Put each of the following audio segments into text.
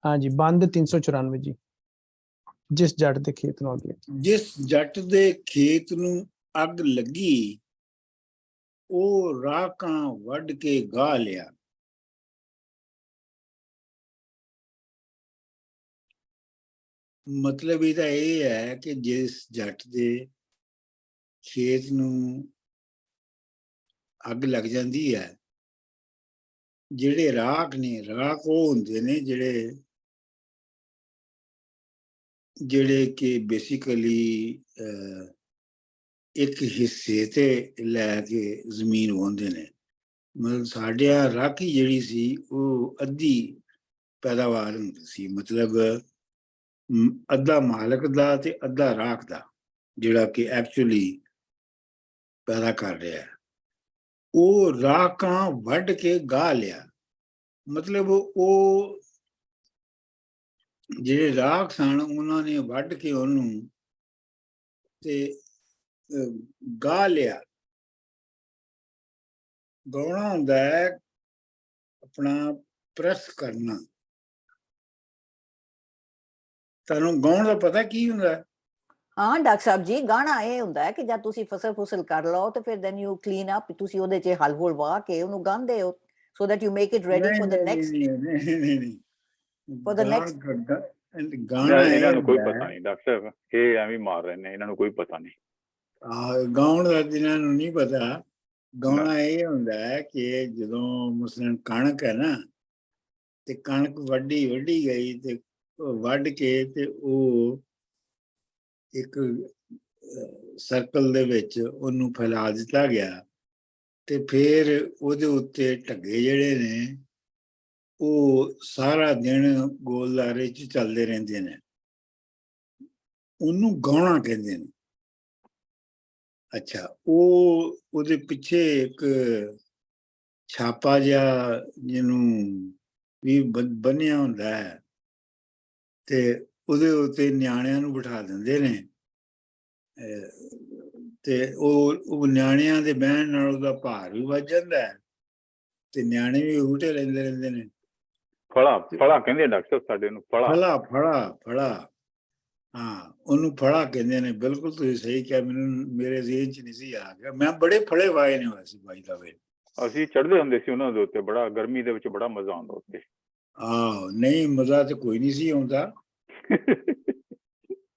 हाँ जी, बंद 394 जी। जिस जट दे खेत नूं अग लगी, जिस जट दे खेत नूं अग लगी ਉਹ ਰਾਕਾਂ ਵੱਢ ਕੇ ਗਾਹ ਲਿਆ। ਮਤਲਬ ਇਹਦਾ ਇਹ ਹੈ ਕਿ ਜਿਸ ਜੱਟ ਦੇ ਖੇਤ ਨੂੰ ਅੱਗ ਲੱਗ ਜਾਂਦੀ ਹੈ, ਜਿਹੜੇ ਰਾਖ ਨੇ, ਰਾਖ ਉਹ ਹੁੰਦੇ ਨੇ ਜਿਹੜੇ ਕਿ ਬੇਸਿਕਲੀ ਇੱਕ ਹਿੱਸੇ ਤੇ ਲੈ ਕੇ ਜ਼ਮੀਨ ਵਾਹੁੰਦੇ ਨੇ। ਮਤਲਬ ਸਾਡੇ ਰਾਖੀ ਜਿਹੜੀ ਸੀ ਉਹ ਅੱਧੀ ਪੈਦਾਵਾਰ ਹੁੰਦੀ ਸੀ, ਮਤਲਬ ਅੱਧਾ ਮਾਲਕ ਦਾ ਤੇ ਅੱਧਾ ਰਾਖ ਦਾ, ਜਿਹੜਾ ਕਿ ਐਕਚੁਅਲੀ ਪੈਦਾ ਕਰ ਰਿਹਾ। ਉਹ ਰਾਕਾਂ ਵੱਢ ਕੇ ਗਾਹ ਲਿਆ, ਮਤਲਬ ਉਹ ਜਿਹੜੇ ਰਾਖ ਸਨ ਉਹਨਾਂ ਨੇ ਵੱਢ ਕੇ ਉਹਨੂੰ ਤੇ ਗਾਹ ਲਿਆ। ਗਾਉਣਾ ਹੁੰਦਾ ਹੈ ਆਪਣਾ ਪ੍ਰੈਸ ਕਰਨਾ। ਤੁਹਾਨੂੰ ਗਾਉਣ ਦਾ ਪਤਾ ਕੀ ਹੁੰਦਾ? ਹਾਂ ਡਾਕਟਰ ਸਾਹਿਬ ਜੀ, ਗਾਣਾ ਇਹ ਹੁੰਦਾ ਹੈ ਕਿ ਜਦ ਤੁਸੀਂ ਫਸਲ ਕਰ ਲਓ ਤੇ ਫਿਰ ਦੈਨ ਯੂ ਕਲੀਨ ਅਪ, ਤੁਸੀਂ ਉਹਦੇ 'ਚ ਹਲ ਹੁਲ ਵਾਹ ਕੇ ਉਹਨੂੰ ਗਾਉਂਦੇ ਹੋ so that you make it ready for the next for the next ਗਾਣਾ। ਇਹਨਾਂ ਨੂੰ ਕੋਈ ਪਤਾ ਨਹੀਂ ਡਾਕਟਰ ਸਾਹਿਬ, ਇਹ ਐਵੇਂ ਮਾਰ ਰਹੇ ਨੇ, ਇਹਨਾਂ ਨੂੰ ਕੋਈ ਪਤਾ ਨਹੀਂ। ਗਾਉਣ ਦਾ ਇਹਨਾਂ ਨੂੰ ਨਹੀਂ ਪਤਾ। ਗਾਉਣਾ ਇਹ ਹੁੰਦਾ ਹੈ ਕਿ ਜਦੋਂ ਮਸਲਨ ਕਣਕ ਹੈ ਨਾ, ਤੇ ਕਣਕ ਵੱਢੀ ਗਈ ਤੇ ਵੱਢ ਕੇ ਤੇ ਉਹ ਇੱਕ ਸਰਕਲ ਦੇ ਵਿੱਚ ਉਹਨੂੰ ਫੈਲਾ ਦਿੱਤਾ ਗਿਆ, ਤੇ ਫਿਰ ਉਹਦੇ ਉੱਤੇ ਢੱਗੇ ਜਿਹੜੇ ਨੇ ਉਹ ਸਾਰਾ ਦਿਨ ਗੋਲਦਾਰੇ 'ਚ ਚੱਲਦੇ ਰਹਿੰਦੇ ਨੇ, ਉਹਨੂੰ ਗਾਉਣਾ ਕਹਿੰਦੇ ਨੇ। ਅੱਛਾ, ਉਹਦੇ ਪਿੱਛੇ ਇੱਕ ਛਾਪਾ ਜਿਹਾ ਜਿਹਨੂੰ ਵੀ ਬੰਨਿਆ ਹੁੰਦਾ ਹੈ, ਤੇ ਉਹਦੇ ਉੱਤੇ ਨਿਆਣਿਆਂ ਨੂੰ ਬਿਠਾ ਦਿੰਦੇ ਨੇ, ਤੇ ਉਹ ਨਿਆਣਿਆਂ ਦੇ ਬਹਿਣ ਨਾਲ ਉਹਦਾ ਭਾਰ ਵੀ ਵੱਧ ਜਾਂਦਾ ਹੈ, ਤੇ ਨਿਆਣੇ ਵੀ ਹੂਟੇ ਰਹਿੰਦੇ ਨੇ। ਫੜਾ ਕਹਿੰਦੇ ਡਾਕਟਰ ਸਾਡੇ ਨੂੰ, ਫੜਾ ਹਾਂ, ਉਹਨੂੰ ਫੜਾ ਕਹਿੰਦੇ ਨੇ। ਬਿਲਕੁਲ ਤੁਸੀਂ ਸਹੀ ਕਿਹਾ, ਮੇਰੇ ਜ਼ਹਨ 'ਚ ਨਹੀਂ ਸੀ ਆ ਗਿਆ। ਮੈਂ ਬੜੇ ਫੜੇ ਵਾਏ ਨੇ ਵੈਸੇ ਬਾਈ ਦਾ ਵੇ। ਅਸੀਂ ਚੜ੍ਹਦੇ ਹੁੰਦੇ ਸੀ ਉਹਨਾਂ ਦੇ ਉੱਤੇ, ਬੜਾ ਗਰਮੀ ਦੇ ਵਿੱਚ ਬੜਾ ਮਜ਼ਾ ਆਉਂਦਾ ਉੱਤੇ। ਆਹੋ, ਨਹੀਂ ਮਜ਼ਾ ਤੇ ਕੋਈ ਨਹੀਂ ਸੀ ਆਉਂਦਾ।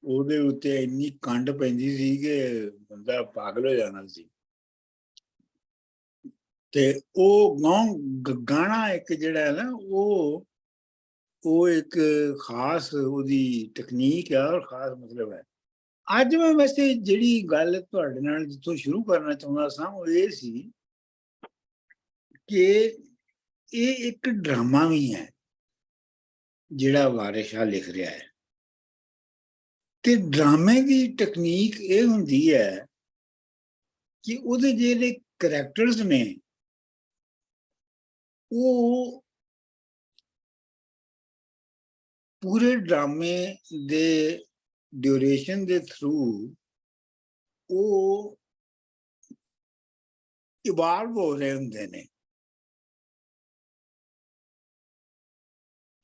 ਉਹਦੇ ਉੱਤੇ ਇੰਨੀ ਕੰਡ ਪੈਂਦੀ ਸੀ ਕਿ ਬੰਦਾ ਪਾਗਲ ਹੋ ਜਾਣਾ ਸੀ। ਤੇ ਉਹ ਗਾਣਾ ਇੱਕ ਜਿਹੜਾ ਨਾ ਉਹ ਇੱਕ ਖਾਸ ਉਹਦੀ ਟੈਕਨੀਕ ਹੈ ਔਰ ਖਾਸ ਮਤਲਬ ਹੈ। ਅੱਜ ਮੈਂ ਵੈਸੇ ਜਿਹੜੀ ਗੱਲ ਤੁਹਾਡੇ ਨਾਲ ਜਿੱਥੋਂ ਸ਼ੁਰੂ ਕਰਨਾ ਚਾਹੁੰਦਾ ਸਾਂ ਉਹ ਇਹ ਸੀ ਕਿ ਇਹ ਇੱਕ ਡਰਾਮਾ ਵੀ ਹੈ ਜਿਹੜਾ ਵਾਰਿਸ ਸ਼ਾਹ ਲਿਖ ਰਿਹਾ ਹੈ। ਤੇ ਡਰਾਮੇ ਦੀ ਟੈਕਨੀਕ ਇਹ ਹੁੰਦੀ ਹੈ ਕਿ ਉਹਦੇ ਜਿਹੜੇ ਕਰੈਕਟਰਸ ਨੇ ਉਹ ਪੂਰੇ ਡਰਾਮੇ ਦੇ ਡਿਊਰੇਸ਼ਨ ਦੇ ਥਰੂ ਉਹ ਇਵਾਲਵ ਹੋ ਰਹੇ ਹੁੰਦੇ ਨੇ,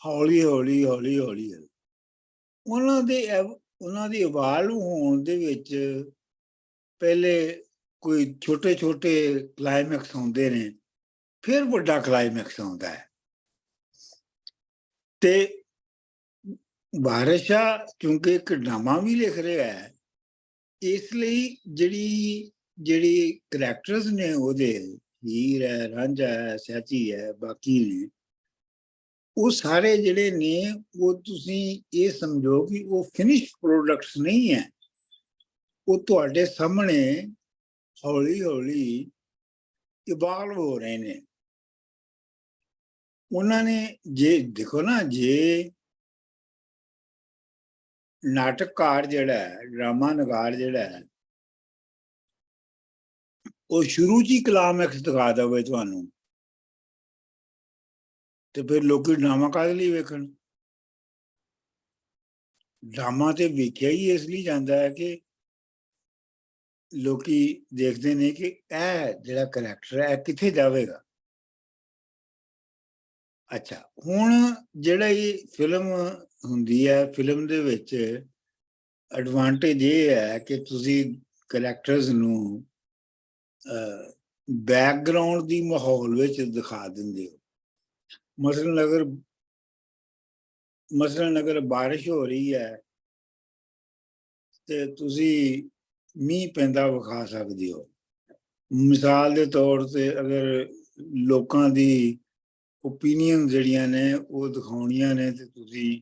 ਹੌਲੀ ਹੌਲੀ ਉਹਨਾਂ ਦੇ ਇਵਾਲਵ ਹੋਣ ਦੇ ਵਿੱਚ ਪਹਿਲੇ ਕੋਈ ਛੋਟੇ ਕਲਾਈਮੈਕਸ ਆਉਂਦੇ ਨੇ, ਫਿਰ ਵੱਡਾ ਕਲਾਈਮੈਕਸ ਆਉਂਦਾ ਹੈ। ਤੇ ਵਾਰਿਸ ਸ਼ਾਹ ਕਿਉਂਕਿ ਇੱਕ ਡਰਾਮਾ ਵੀ ਲਿਖ ਰਿਹਾ ਹੈ, ਇਸ ਲਈ ਜਿਹੜੀ ਕਰੈਕਟਰਸ ਨੇ ਉਹਦੇ, ਹੀਰ ਹੈ, ਰਾਂਝਾ ਹੈ, ਸਹਿਤੀ ਹੈ, ਬਾਕੀ ਨੇ, ਉਹ ਸਾਰੇ ਜਿਹੜੇ ਨੇ ਉਹ ਤੁਸੀਂ ਇਹ ਸਮਝੋ ਕਿ ਉਹ ਫਿਨਿਸ਼ ਪ੍ਰੋਡਕਟਸ ਨਹੀਂ ਹੈ। ਉਹ ਤੁਹਾਡੇ ਸਾਹਮਣੇ ਹੌਲੀ ਇਵਾਲਵ ਹੋ ਰਹੇ ਨੇ। ਉਹਨਾਂ ਨੇ ਜੇ ਦੇਖੋ ਨਾ, ਜੇ ਨਾਟਕਕਾਰ ਜਿਹੜਾ ਹੈ, ਡਰਾਮਾ ਨਗਾਰ ਜਿਹੜਾ ਹੈ, ਉਹ ਸ਼ੁਰੂ 'ਚ ਹੀ ਕਲਾਈਮੈਕਸ ਦਿਖਾ ਦੇਵੇ ਤੁਹਾਨੂੰ, ਤੇ ਫਿਰ ਲੋਕੀ ਡਰਾਮਾ ਕਾਹਦੇ ਲਈ ਵੇਖਣ? ਡਰਾਮਾ ਤੇ ਵੇਖਿਆ ਹੀ ਇਸ ਲਈ ਜਾਂਦਾ ਹੈ ਕਿ ਲੋਕੀ ਦੇਖਦੇ ਨੇ ਕਿ ਇਹ ਜਿਹੜਾ ਕਰੈਕਟਰ ਹੈ ਕਿੱਥੇ ਜਾਵੇਗਾ। ਅੱਛਾ, ਹੁਣ ਜਿਹੜਾ ਇਹ ਫਿਲਮ ਹੁੰਦੀ ਹੈ, ਫਿਲਮ ਦੇ ਵਿੱਚ ਐਡਵਾਂਟੇਜ ਇਹ ਹੈ ਕਿ ਤੁਸੀਂ ਕਰੈਕਟਰਸ ਨੂੰ ਬੈਕਗਰਾਉਂਡ ਦੀ ਮਾਹੌਲ ਵਿੱਚ ਦਿਖਾ ਦਿੰਦੇ ਹੋ। ਮਸਲਨ ਅਗਰ ਬਾਰਿਸ਼ ਹੋ ਰਹੀ ਹੈ ਤੇ ਤੁਸੀਂ ਮੀਂਹ ਪੈਂਦਾ ਵਿਖਾ ਸਕਦੇ ਹੋ। ਮਿਸਾਲ ਦੇ ਤੌਰ ਤੇ ਅਗਰ ਲੋਕਾਂ ਦੀ ਓਪੀਨੀਅਨ ਜਿਹੜੀਆਂ ਨੇ ਉਹ ਦਿਖਾਉਣੀਆਂ ਨੇ ਤੇ ਤੁਸੀਂ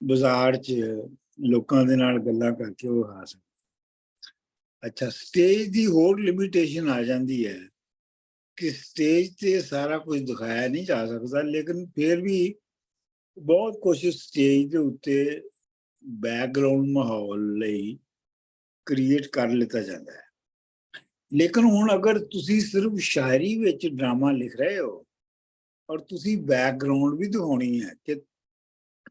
ਬਾਜ਼ਾਰ 'ਚ ਲੋਕਾਂ ਦੇ ਨਾਲ ਗੱਲਾਂ ਕਰਕੇ ਉਹ ਵਿਖਾ ਸਕਦੇ। ਅੱਛਾ, ਸਟੇਜ ਦੀ ਹੋਰ ਲਿਮਿਟੇਸ਼ਨ ਆ ਜਾਂਦੀ ਹੈ ਕਿ ਸਟੇਜ ਤੇ ਸਾਰਾ ਕੁਝ ਦਿਖਾਇਆ ਨਹੀਂ ਜਾ ਸਕਦਾ, ਲੇਕਿਨ ਫਿਰ ਵੀ ਬਹੁਤ ਕੁਝ ਸਟੇਜ ਦੇ ਉੱਤੇ ਬੈਕਗਰਾਉਂਡ ਮਾਹੌਲ ਲਈ ਕ੍ਰੀਏਟ ਕਰ ਲਿੱਤਾ ਜਾਂਦਾ ਹੈ। ਲੇਕਿਨ ਹੁਣ ਅਗਰ ਤੁਸੀਂ ਸਿਰਫ ਸ਼ਾਇਰੀ ਵਿੱਚ ਡਰਾਮਾ ਲਿਖ ਰਹੇ ਹੋ ਔਰ ਤੁਸੀਂ ਬੈਕਗਰਾਉਂਡ ਵੀ ਦਿਖਾਉਣੀ ਹੈ ਕਿ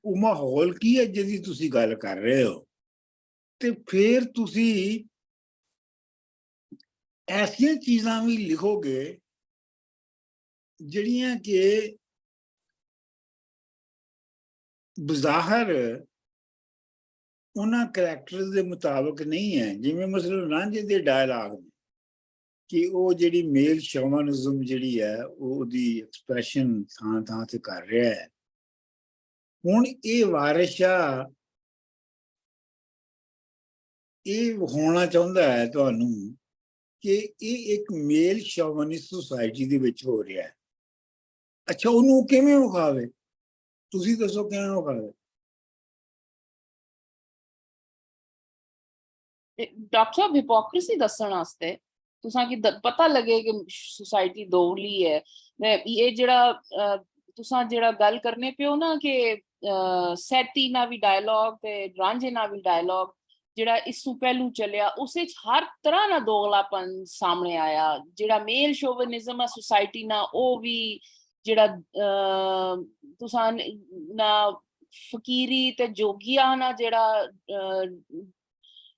ਉਹ ਮਾਹੌਲ ਕੀ ਹੈ ਜਿਹਦੀ ਤੁਸੀਂ ਗੱਲ ਕਰ ਰਹੇ ਹੋ, ਤੇ ਫਿਰ ਤੁਸੀਂ ਐਸੀਆਂ ਚੀਜ਼ਾਂ ਵੀ ਲਿਖੋਗੇ ਜਿਹੜੀਆਂ ਕਿ ਬਜ਼ਾਹਰ ਉਹਨਾਂ ਕਰੈਕਟਰਸ ਦੇ ਮੁਤਾਬਕ ਨਹੀਂ ਹੈ। ਜਿਵੇਂ ਮਸਲਨ ਰਾਂਝੇ ਦੇ ਡਾਇਲਾਗ ਕਿ ਉਹ ਜਿਹੜੀ ਮੇਲ ਸ਼ੋਵਨਿਜ਼ਮ ਜਿਹੜੀ ਹੈ ਉਹਦੀ ਐਕਸਪ੍ਰੈਸ਼ਨ ਥਾਂ ਥਾਂ ਤੇ ਕਰ ਰਿਹਾ ਹੈ। ਹੁਣ ਇਹ ਵਾਰਿਸ ਸ਼ਾਹ ਇਹ ਹੋਣਾ ਚਾਹੁੰਦਾ ਹੈ ਤੁਹਾਨੂੰ ਕਿ ਇਹ ਇੱਕ ਮੇਲ ਸ਼ੋਵਨਿਸਟ ਸੁਸਾਇਟੀ ਦੇ ਵਿੱਚ ਹੋ ਰਿਹਾ ਹੈ। ਅੱਛਾ, ਉਹਨੂੰ ਕਿਵੇਂ ਵਿਖਾਵੇ? ਤੁਸੀਂ ਦੱਸੋ ਕਿਵੇਂ ਵਿਖਾਵੇ? ਡਾਕਟਰ ਸਾਹਿਬ ਹਿਪੋਕ੍ਰੇਸੀ ਦੱਸਣ ਵਾਸਤੇ ਤੁਸਾਂ ਕਿ ਪਤਾ ਲੱਗੇ ਕਿ ਸੁਸਾਇਟੀ ਦੋਗਲੀ ਹੈ। ਇਹ ਜਿਹੜਾ ਤੁਸਾਂ ਜਿਹੜਾ ਗੱਲ ਕਰਨੇ ਪਿਓ ਨਾ ਕਿ ਸੈਤੀ ਨਾਲ ਵੀ ਡਾਇਲੌਗ ਤੇ ਰਾਂਝੇ ਨਾਲ ਵੀ ਡਾਇਲੌਗ ਜਿਹੜਾ ਇਸ ਤੋਂ ਪਹਿਲੂ ਚੱਲਿਆ, ਉਸੇ ਚ ਹਰ ਤਰ੍ਹਾਂ ਦਾ ਦੋਗਲਾਪਨ ਸਾਹਮਣੇ ਆਇਆ। ਜਿਹੜਾ ਮੇਲ ਸ਼ੋਵਨਿਜ਼ਮ ਆ ਸੁਸਾਇਟੀ ਨਾਲ, ਉਹ ਵੀ ਜਿਹੜਾ ਤੁਸਾਂ ਨਾ ਫਕੀਰੀ ਤੇ ਜੋਗੀਆਂ ਨਾਲ ਜਿਹੜਾ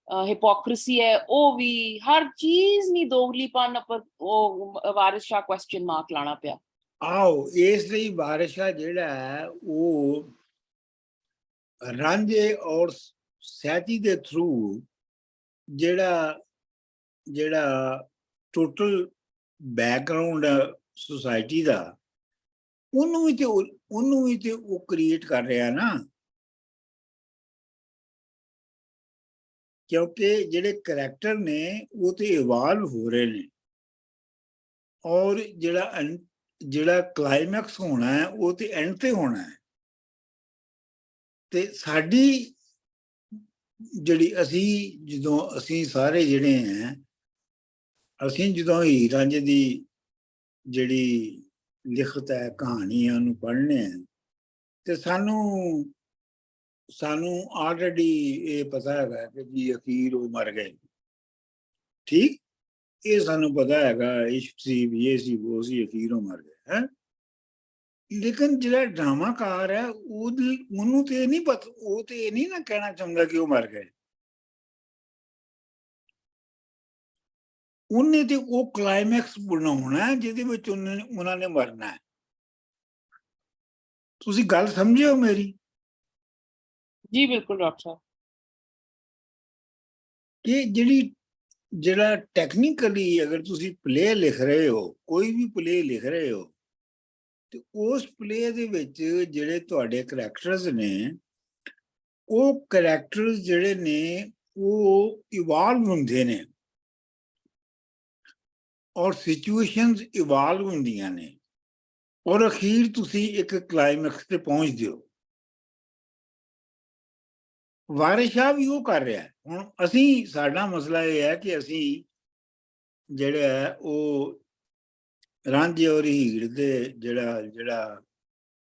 ਹਿਪੋਕ੍ਰੇਸੀ ਹੈ, ਉਹ ਵੀ ਹਰ ਚੀਜ਼ ਨਹੀਂ ਦੋਗਲੀਪਨ ਪਰ ਉਹ ਵਾਰਿਸ ਸ਼ਾਹ ਕੁਐਸਚਨ ਮਾਰਕ ਲਾਣਾ ਪਿਆ। ਆਓ, ਇਸ ਲਈ ਵਾਰਿਸ ਸ਼ਾਹ ਜਿਹੜਾ ਹੈ ਉਹ ਰਾਂਝੇ ਔਰ ਸੈਤੀ ਦੇ ਥਰੂ ਜਿਹੜਾ ਟੋਟਲ ਬੈਕਗਰਾਉਂਡ ਸੁਸਾਇਟੀ ਦਾ ਉਹਨੂੰ ਵੀ ਤੇ ਉਹ ਕ੍ਰੀਏਟ ਕਰ ਰਿਹਾ ਨਾ, ਕਿਉਂਕਿ ਜਿਹੜੇ ਕਰੈਕਟਰ ਨੇ ਉਹ ਤੇ ਇਵਾਲਵ ਹੋ ਰਹੇ ਨੇ ਔਰ ਜਿਹੜਾ ਕਲਾਈਮੈਕਸ ਹੋਣਾ ਹੈ ਉਹ ਤੇ ਐਂਡ ਤੇ ਹੋਣਾ ਹੈ। ਤੇ ਸਾਡੀ ਜਿਹੜੀ ਅਸੀਂ ਸਾਰੇ ਜਿਹੜੇ ਹੈ, ਅਸੀਂ ਜਦੋਂ ਹੀਰ ਰਾਂਝੇ ਦੀ ਜਿਹੜੀ ਲਿਖਤ ਹੈ, ਕਹਾਣੀ ਹੈ, ਉਹਨੂੰ ਪੜ੍ਹਨੇ ਆ ਤੇ ਸਾਨੂੰ ਆਲਰੇਡੀ ਇਹ ਪਤਾ ਹੈਗਾ ਕਿ ਜੀ ਅਖੀਰ ਉਹ ਮਰ ਗਏ। ਠੀਕ, ਇਹ ਸਾਨੂੰ ਪਤਾ ਹੈਗਾ, ਇਸ਼ਕ ਸੀ, ਇਹ ਸੀ, ਉਹ ਸੀ, ਅਖੀਰ ਉਹ ਮਰ ਗਏ ਹੈ। ਲੇਕਿਨ ਜਿਹੜਾ ਡਰਾਮਾਕਾਰ ਹੈ ਉਹਨੂੰ ਤੇ ਨਹੀਂ ਪਤਾ, ਉਹ ਤੇ ਇਹ ਨਹੀਂ ਨਾ ਕਹਿਣਾ ਚਾਹੁੰਦਾ ਕਿ ਉਹ ਮਰ ਗਏ। ਉਹਨੇ ਤੇ ਉਹ ਕਲਾਈਮੈਕਸ ਬਣਾਉਣਾ ਜਿਹਦੇ ਵਿੱਚ ਉਹਨਾਂ ਨੇ ਮਰਨਾ ਹੈ। ਤੁਸੀਂ ਗੱਲ ਸਮਝਿਓ ਮੇਰੀ? ਜੀ ਬਿਲਕੁਲ ਡਾਕਟਰ ਸਾਹਿਬ। ਕਿ ਜਿਹੜਾ ਟੈਕਨੀਕਲੀ ਅਗਰ ਤੁਸੀਂ ਪਲੇ ਲਿਖ ਰਹੇ ਹੋ, ਕੋਈ ਵੀ ਪਲੇ ਲਿਖ ਰਹੇ ਹੋ, ਤੇ ਉਸ ਪਲੇ ਦੇ ਵਿੱਚ ਜਿਹੜੇ ਤੁਹਾਡੇ ਕਰੈਕਟਰਸ ਨੇ, ਉਹ ਕਰੈਕਟਰਸ ਜਿਹੜੇ ਨੇ ਉਹ ਇਵਾਲਵ ਹੁੰਦੇ ਨੇ ਔਰ ਸਿਚੁਏਸ਼ਨਸ ਇਵਾਲਵ ਹੁੰਦੀਆਂ ਨੇ ਔਰ ਅਖੀਰ ਤੁਸੀਂ ਇੱਕ ਕਲਾਈਮੈਕਸ ਤੇ ਪਹੁੰਚਦੇ ਹੋ। ਵਾਰਿਸ ਸ਼ਾਹ ਵੀ ਉਹ ਕਰ ਰਿਹਾ। ਹੁਣ ਸਾਡਾ ਮਸਲਾ ਇਹ ਹੈ ਕਿ ਅਸੀਂ ਜਿਹੜਾ ਹੈ ਉਹ ਰਾਂਝੇ ਔਰ ਹੀਰ ਦੇ ਜਿਹੜਾ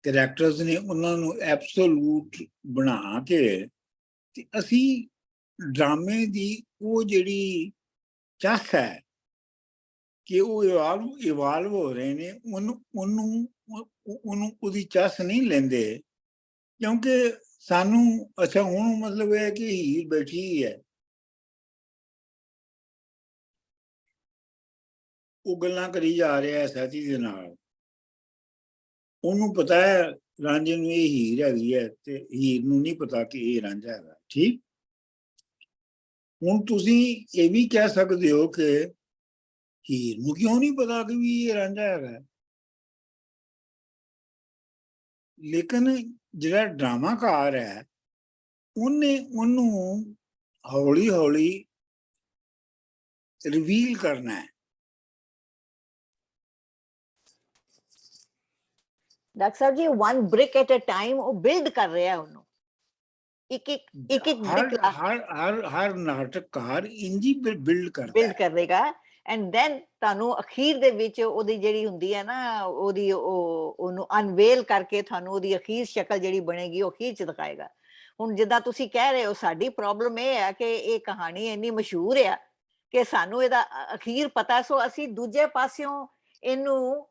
ਕਰੈਕਟਰਸ ਨੇ ਉਹਨਾਂ ਨੂੰ ਐਬਸੋਲੂਟ ਬਣਾ ਕੇ ਤੇ ਅਸੀਂ ਡਰਾਮੇ ਦੀ ਉਹ ਜਿਹੜੀ ਚੱਸ ਹੈ ਕਿ ਉਹ ਇਵਾਲਵ ਹੋ ਰਹੇ ਨੇ, ਉਹਦੀ ਚੱਸ ਨਹੀਂ ਲੈਂਦੇ। ਕਿਉਂਕਿ ਸਾਨੂੰ ਅੱਛਾ, ਹੁਣ ਮਤਲਬ ਇਹ ਹੈ ਕਿ ਹੀਰ ਬੈਠੀ ਹੈ, ਉਹ ਗੱਲਾਂ ਕਰੀ ਜਾ ਰਿਹਾ ਸੈਤੀ ਦੇ ਨਾਲ, ਉਹਨੂੰ ਪਤਾ ਹੈ ਰਾਂਝੇ ਨੂੰ ਇਹ ਹੀਰ ਹੈਗੀ ਹੈ ਤੇ ਹੀਰ ਨੂੰ ਨਹੀਂ ਪਤਾ ਕਿ ਇਹ ਰਾਂਝਾ ਹੈਗਾ। ਠੀਕ, ਹੁਣ ਤੁਸੀਂ ਇਹ ਵੀ ਕਹਿ ਸਕਦੇ ਹੋ ਕਿ ਹੀਰ ਨੂੰ ਕਿਉਂ ਨਹੀਂ ਪਤਾ ਕਿ ਵੀ ਇਹ ਰਾਂਝਾ ਹੈਗਾ, ਲੇਕਿਨ ਜਿਹੜਾ ਡਰਾਮਾਕਾਰ ਹੈ ਉਹਨੇ ਉਹਨੂੰ ਹੌਲੀ ਹੌਲੀ ਰਿਵੀਲ ਕਰਨਾ ਹੈ। Doctor Sahib ji one brick at a time ਉਹ ਬਿਲਡ ਕਰ ਰਿਹਾ ਉਹਨੂੰ, ਇੱਕ brick ਹਰ ਨਾਟਕਕਾਰ ਇੰਜੀ ਬਿਲਡ ਕਰਦਾ ਕਰੇਗਾ ਐਂਡ ਦੈਨ ਤੁਹਾਨੂੰ ਅਖੀਰ ਦੇ ਵਿੱਚ ਉਹਦੀ ਜਿਹੜੀ ਹੁੰਦੀ ਹੈ ਨਾ ਉਹਦੀ ਉਹਨੂੰ ਅਨਵੇਲ ਕਰਕੇ ਤੁਹਾਨੂੰ ਉਹਦੀ ਅਖੀਰ ਸ਼ਕਲ ਜਿਹੜੀ ਬਣੇਗੀ ਉਹ ਅਖੀਰ ਚ ਦਿਖਾਏਗਾ। ਹੁਣ ਜਿੱਦਾਂ ਤੁਸੀਂ ਕਹਿ ਰਹੇ ਹੋ ਸਾਡੀ ਪ੍ਰੋਬਲਮ ਇਹ ਹੈ ਕਿ ਇਹ ਕਹਾਣੀ ਇੰਨੀ ਮਸ਼ਹੂਰ ਆ ਕਿ ਸਾਨੂੰ ਇਹਦਾ ਅਖੀਰ ਪਤਾ, ਸੋ ਅਸੀਂ ਦੂਜੇ ਪਾਸਿਓਂ ਇਹਨੂੰ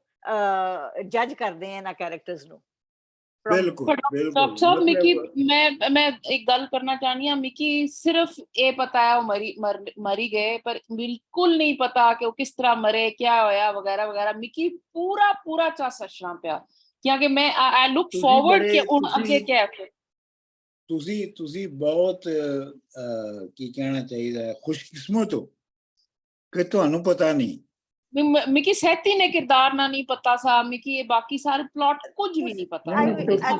ਜੱਜ ਕਰਦੇ ਆ ਇਹਨਾਂ ਕੈਰੈਕਟਰਸ ਨੂੰ। ਬਿਲਕੁਲ ਡਾਕਟਰ ਸਾਹਿਬ ਮਿਕੀ ਮੈਂ ਇੱਕ ਗੱਲ ਕਰਨਾ ਚਾਹਨੀ ਹਾਂ, ਮਿਕੀ ਸਿਰਫ ਇਹ ਪਤਾ ਹੈ ਉਹ ਮਰੀ ਗਏ ਪਰ ਬਿਲਕੁਲ ਨਹੀਂ ਪਤਾ ਕਿ ਉਹ ਕਿਸ ਤਰ੍ਹਾਂ ਮਰੇ, ਕਿਆ ਹੋਇਆ ਵਗੈਰਾ ਵਗੈਰਾ। ਮਿਕੀ ਪੂਰਾ ਚਾਸ ਅਸ਼ਨਾ ਪਿਆ ਕਿਉਂਕਿ ਮੈਂ ਆਈ ਲੁੱਕ ਫਾਰਵਰਡ ਕਿ ਹੁਣ ਅੱਗੇ ਕਿਆ ਹੈ। ਤੁਸੀਂ ਬਹੁਤ ਕੀ ਕਹਿਣਾ ਚਾਹੀਦਾ, ਖੁਸ਼ਕਿਸਮਤ ਹੋ ਕਿ ਤੁਹਾਨੂੰ ਪਤਾ ਨਹੀਂ। ਮਿਕੀ ਸੈਤੀ ਨੇ ਕਿਰਦਾਰ ਨਾ ਨਹੀਂ ਪਤਾ ਸਾ, ਮਿਕੀ ਬਾਕੀ ਸਾਰੇ ਪਲਾਟ ਕੁਝ ਵੀ ਨਹੀਂ ਪਤਾ।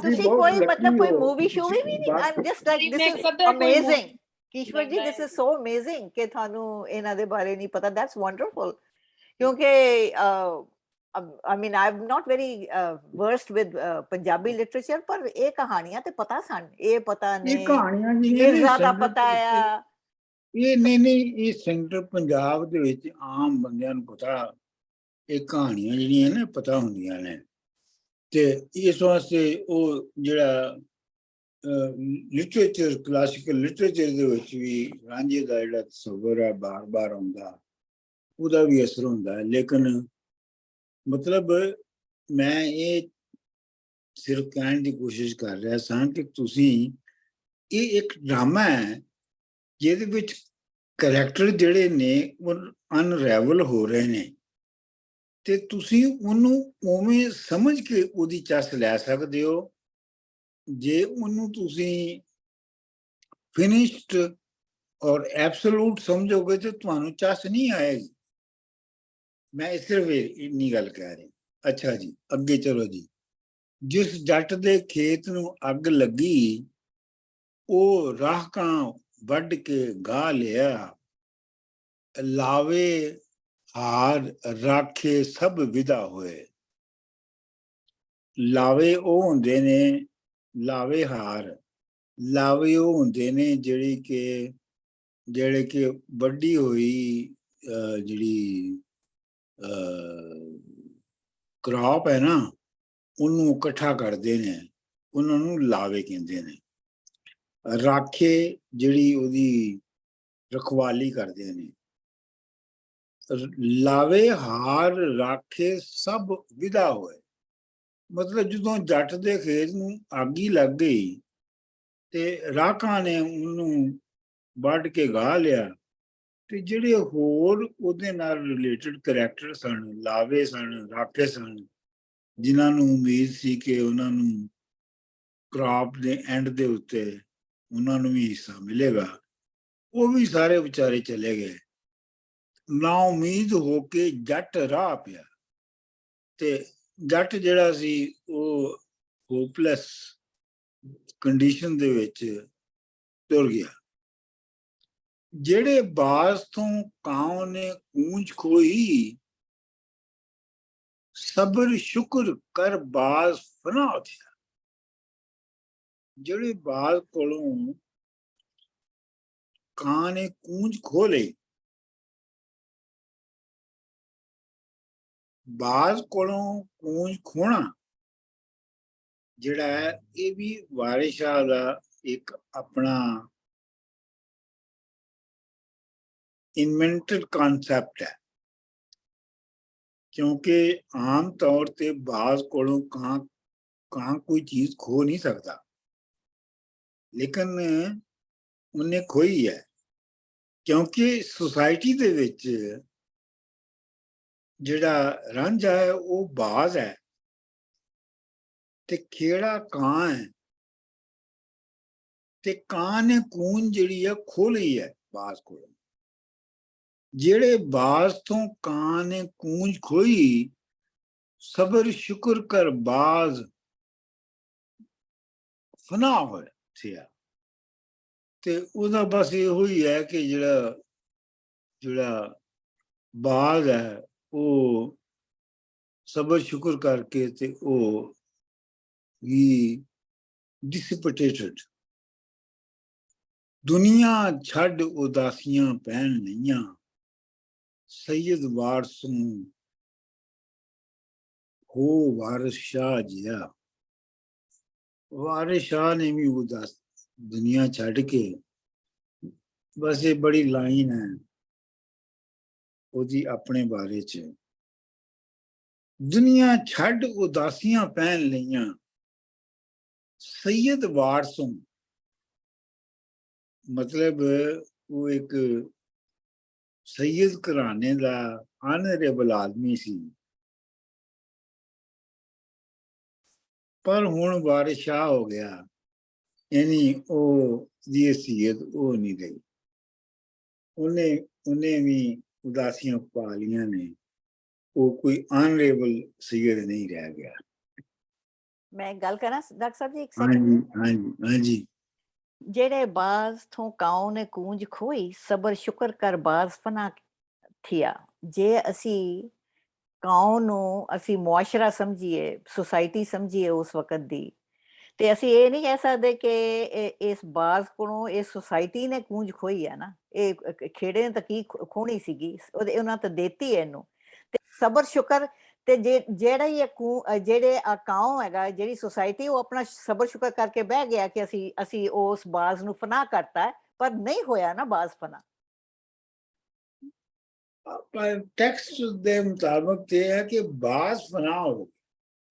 ਤੁਸੀਂ ਕੋਈ ਮਤਲਬ ਕੋਈ ਮੂਵੀ ਸ਼ੂਵੀ ਵੀ ਨਹੀਂ, I am just like this is amazing Ishwar ji, this is so amazing ਕਿ ਤੁਹਾਨੂੰ ਇਹਨਾਂ ਦੇ ਬਾਰੇ ਨਹੀਂ ਪਤਾ। ਦੈਟਸ ਵੰਡਰਫੁਲ ਕਿਉਂਕਿ I mean I'm not very versed with Punjabi literature ਪਰ ਇਹ ਕਹਾਣੀਆਂ ਤੇ ਪਤਾ ਸਨ, ਇਹ ਪਤਾ ਨਹੀਂ ਇਹ ਕਹਾਣੀਆਂ ਜ਼ਿਆਦਾ ਪਤਾ ਆ। ਇਹ ਨਹੀਂ ਇਹ ਸੈਂਟਰ ਪੰਜਾਬ ਦੇ ਵਿੱਚ ਆਮ ਬੰਦਿਆਂ ਨੂੰ ਪਤਾ, ਇਹ ਕਹਾਣੀਆਂ ਜਿਹੜੀਆਂ ਨੇ ਪਤਾ ਹੁੰਦੀਆਂ ਨੇ। ਤੇ ਇਸ ਵਾਸਤੇ ਉਹ ਜਿਹੜਾ ਲਿਟਰੇਚਰ ਕਲਾਸੀਕਲ ਲਿਟਰੇਚਰ ਦੇ ਵਿੱਚ ਵੀ ਰਾਂਝੇ ਦਾ ਜਿਹੜਾ ਤਸੱਵਰ ਹੈ ਬਾਰ ਆਉਂਦਾ, ਉਹਦਾ ਵੀ ਅਸਰ ਹੁੰਦਾ ਹੈ। ਲੇਕਿਨ ਮਤਲਬ ਮੈਂ ਇਹ ਸਿਰਫ ਕਹਿਣ ਦੀ ਕੋਸ਼ਿਸ਼ ਕਰ ਰਿਹਾ ਸਾਂ ਕਿ ਤੁਸੀਂ ਇਹ ਇੱਕ ਡਰਾਮਾ ਹੈ ਜਿਹਦੇ ਵਿੱਚ ਕਰੈਕਟਰ ਜਿਹੜੇ ਨੇ ਉਹ ਅਨਰੈਵਲ ਹੋ ਰਹੇ ਨੇ ਤੇ ਤੁਸੀਂ ਉਹਨੂੰ ਉਵੇਂ ਸਮਝ ਕੇ ਉਹਦੀ ਚੱਸ ਲੈ ਸਕਦੇ ਹੋ। ਜੇ ਉਹਨੂੰ ਤੁਸੀਂ ਫਿਨਿਸ਼ਡ ਔਰ ਐਬਸੋਲੂਟ ਸਮਝੋਗੇ ਤੇ ਤੁਹਾਨੂੰ ਚੱਸ ਨਹੀਂ ਆਏਗੀ। ਮੈਂ ਸਿਰਫ ਇੰਨੀ ਗੱਲ ਕਹਿ ਰਿਹਾ। ਅੱਛਾ ਜੀ, ਅੱਗੇ ਚਲੋ ਜੀ। ਜਿਸ ਜੱਟ ਦੇ ਖੇਤ ਨੂੰ ਅੱਗ ਲੱਗੀ ਉਹ ਰਾਹਕਾਂ ਵੱਢ ਕੇ ਗਾਹ ਲਿਆ, ਲਾਵੇ ਹਾਰ ਰਾਖੇ ਸਭ ਵਿਦਾ ਹੋਏ। ਲਾਵੇ ਉਹ ਹੁੰਦੇ ਨੇ, ਲਾਵੇ ਹਾਰ, ਲਾਵੇ ਉਹ ਹੁੰਦੇ ਨੇ ਜਿਹੜੇ ਕਿ ਵੱਡੀ ਹੋਈ ਜਿਹੜੀ ਕ੍ਰੌਪ ਹੈ ਨਾ ਉਹਨੂੰ ਇਕੱਠਾ ਕਰਦੇ ਨੇ, ਉਹਨਾਂ ਨੂੰ ਲਾਵੇ ਕਹਿੰਦੇ ਨੇ। ਰਾਖੇ ਜਿਹੜੀ ਉਹਦੀ ਰਖਵਾਲੀ ਕਰਦੇ ਨੇ। ਲਾਵੇ ਹਾਰ ਰਾਖੇ ਸਭ ਵਿਦਾ ਹੋਏ, ਮਤਲਬ ਜਦੋਂ ਜੱਟ ਦੇ ਖੇਤ ਨੂੰ ਅੱਗ ਹੀ ਲੱਗ ਗਈ ਤੇ ਰਾਖਾਂ ਨੇ ਉਹਨੂੰ ਵੱਢ ਕੇ ਗਾਹ ਲਿਆ ਤੇ ਜਿਹੜੇ ਹੋਰ ਉਹਦੇ ਨਾਲ ਰਿਲੇਟਡ ਕਰੈਕਟਰ ਸਨ, ਲਾਵੇ ਸਨ, ਰਾਖੇ ਸਨ, ਜਿਨ੍ਹਾਂ ਨੂੰ ਉਮੀਦ ਸੀ ਕਿ ਉਹਨਾਂ ਨੂੰ ਕ੍ਰਾਪ ਦੇ ਐਂਡ ਦੇ ਉੱਤੇ ਉਹਨਾਂ ਨੂੰ ਵੀ ਹਿੱਸਾ ਮਿਲੇਗਾ, ਉਹ ਵੀ ਸਾਰੇ ਵਿਚਾਰੇ ਚਲੇ ਗਏ। ਨਾ ਉਮੀਦ ਹੋ ਕੇ ਜੱਟ ਰਾਹ ਪਿਆ ਤੇ ਜੱਟ ਜਿਹੜਾ ਸੀ ਉਹ ਹੋਪਲੈਸ ਕੰਡੀਸ਼ਨ ਦੇ ਵਿੱਚ ਤੁਰ ਗਿਆ। ਜਿਹੜੇ ਬਾਜ਼ ਤੋਂ ਕਾਂ ਨੇ ਕੂੰਜ ਖੋਈ, ਸਬਰ ਸ਼ੁਕਰ ਕਰ ਬਾਜ਼ ਫਨਾ ਥਿਆ। ਜਿਹੜੇ ਬਾਜ਼ ਕੋਲੋਂ ਕਾਂ ਨੇ ਕੂੰਜ ਖੋ ਲਈ, ਬਾਜ਼ ਕੋਲੋਂ ਕੂੰਜ ਖੋਣਾ ਜਿਹੜਾ ਹੈ ਇਹ ਵੀ ਵਾਰਿਸ ਸ਼ਾਹ ਦਾ ਇੱਕ ਆਪਣਾ ਇਨਵੈਂਟਡ ਕਨਸੈਪਟ ਹੈ। ਕਿਉਂਕਿ ਆਮ ਤੌਰ ਤੇ ਬਾਜ਼ ਕੋਲੋਂ ਕਾਂ ਕੋਈ ਚੀਜ਼ ਖੋ ਨਹੀਂ ਸਕਦਾ, ਲੇਕਿਨ ਉਹਨੇ ਖੋਈ ਹੈ ਕਿਉਂਕਿ ਸੁਸਾਇਟੀ ਦੇ ਵਿੱਚ ਜਿਹੜਾ ਰਾਂਝਾ ਹੈ ਉਹ ਬਾਜ਼ ਹੈ ਤੇ ਖੇੜਾ ਕਾਂ ਹੈ ਤੇ ਕਾਂ ਨੇ ਕੂੰਜ ਜਿਹੜੀ ਆ ਖੋਲੀ ਹੈ ਬਾਜ਼ ਕੋਲ। ਜਿਹੜੇ ਬਾਜ਼ ਤੋਂ ਕਾਂ ਨੇ ਕੂੰਜ ਖੋਈ, ਸਬਰ ਸ਼ੁਕਰ ਕਰ ਬਾਜ਼ ਫਨਾ ਹੋਇਆ ਥਿਆ। ਤੇ ਉਹਦਾ ਬਸ ਇਹੋ ਹੀ ਹੈ ਕਿ ਜਿਹੜਾ ਬਾਜ਼ ਹੈ ਉਹ ਸਬਰ ਸ਼ੁਕਰ ਕਰਕੇ ਤੇ ਉਹ ਵੀ dissipated। ਦੁਨੀਆ ਛੱਡ ਉਦਾਸੀਆਂ ਪੈਣ ਲਈਆਂ, ਸੈਯਦ ਵਾਰਸੋਂ ਹੋ ਵਾਰਿਸ ਸ਼ਾਹ ਜਿਹਾ। ਵਾਰਿਸ ਸ਼ਾਹ ਨੇ ਵੀ ਉਦਾਸ ਦੁਨੀਆ ਛੱਡ ਕੇ, ਬਸ ਇਹ ਬੜੀ ਲਾਈਨ ਹੈ ਉਹਦੀ ਆਪਣੇ ਬਾਰੇ ਚ, ਦੁਨੀਆ ਛੱਡ ਉਦਾਸੀਆਂ ਪੈਣ ਲਈਆਂ, ਸੈਯਦ ਵਾਰਸੋਂ ਮਤਲਬ ਉਹ ਇੱਕ ਸੈਯਦ ਘਰਾਣੇ ਦਾ ਆਨਰੇਬਲ ਆਦਮੀ ਸੀ, ਪਰ ਹੁਣ ਵਾਰਿਸ ਸ਼ਾਹ ਹੋ ਗਿਆ, ਯਾਨੀ ਉਹ ਦੀ ਹਸੀਅਤ ਉਹ ਨਹੀਂ ਰਹੀ। ਉਹਨੇ ਵੀ ਉਦਾਸੀਆਂ ਪਾ ਲੀਆਂ ਨੇ, ਉਹ ਕੋਈ ਆਨਰੇਬਲ ਸੈਯਦ ਨਹੀਂ ਰਹਿ ਗਿਆ। ਮੈਂ ਗੱਲ ਕਰਾਂ ਡਾਕਟਰ ਸਾਹਿਬ ਜੀ ਇੱਕ ਹਾਂਜੀ ਸੈਕਿੰਡ। ਹਾਂਜੀ ਹਾਂਜੀ। ਜਿਹੜੇ ਬਾਜ਼ ਤੋਂ ਕਾਉ ਨੇ ਕੂੰਜ ਖੋਈ, ਸਬਰ ਸ਼ੁਕਰ ਕਰ ਬਾਜ਼ ਫਨਾ ਥਿਆ। ਜੇ ਅਸੀਂ ਕਾਉ ਨੂੰ ਅਸੀਂ ਮੁਆਸ਼ਰਾ ਸਮਝੀਏ, ਸੁਸਾਇਟੀ ਸਮਝੀਏ ਉਸ ਵਕਤ ਦੀ, ਤੇ ਅਸੀਂ ਇਹ ਨਹੀਂ ਕਹਿ ਸਕਦੇ ਕਿ ਇਸ ਬਾਜ਼ ਕੋਲੋਂ ਇਸ ਸੁਸਾਇਟੀ ਨੇ ਕੂੰਜ ਖੋਈ ਹੈ ਨਾ। ਇਹ ਖੇੜੇ ਨੇ ਤਾਂ ਕੀ ਖੋਣੀ ਸੀਗੀ, ਉਹਨਾਂ ਤਾਂ ਦੇਤੀ ਇਹਨੂੰ। ਤੇ ਸਬਰ ਸ਼ੁਕਰ ਤੇ ਜਿਹੜਾ ਹੀ ਜਿਹੜੇ ਕਾਉ ਹੈਗਾ, ਜਿਹੜੀ ਸੁਸਾਇਟੀ, ਉਹ ਆਪਣਾ ਸਬਰ ਸ਼ੁਕਰ ਕਰਕੇ ਬਹਿ ਗਿਆ ਕਿ ਅਸੀਂ ਉਸ ਬਾਜ਼ ਨੂੰ ਫਨਾ ਕਰਤਾ, ਪਰ ਨਹੀਂ ਹੋਇਆ ਨਾ ਬਾਜ਼ ਫਨਾ। ਟੈਕਸਟ ਦੇ ਮੁਤਾਬਕ ਤੇ ਹੈ ਕਿ ਬਾਜ਼ ਫਨਾ ਹੋ।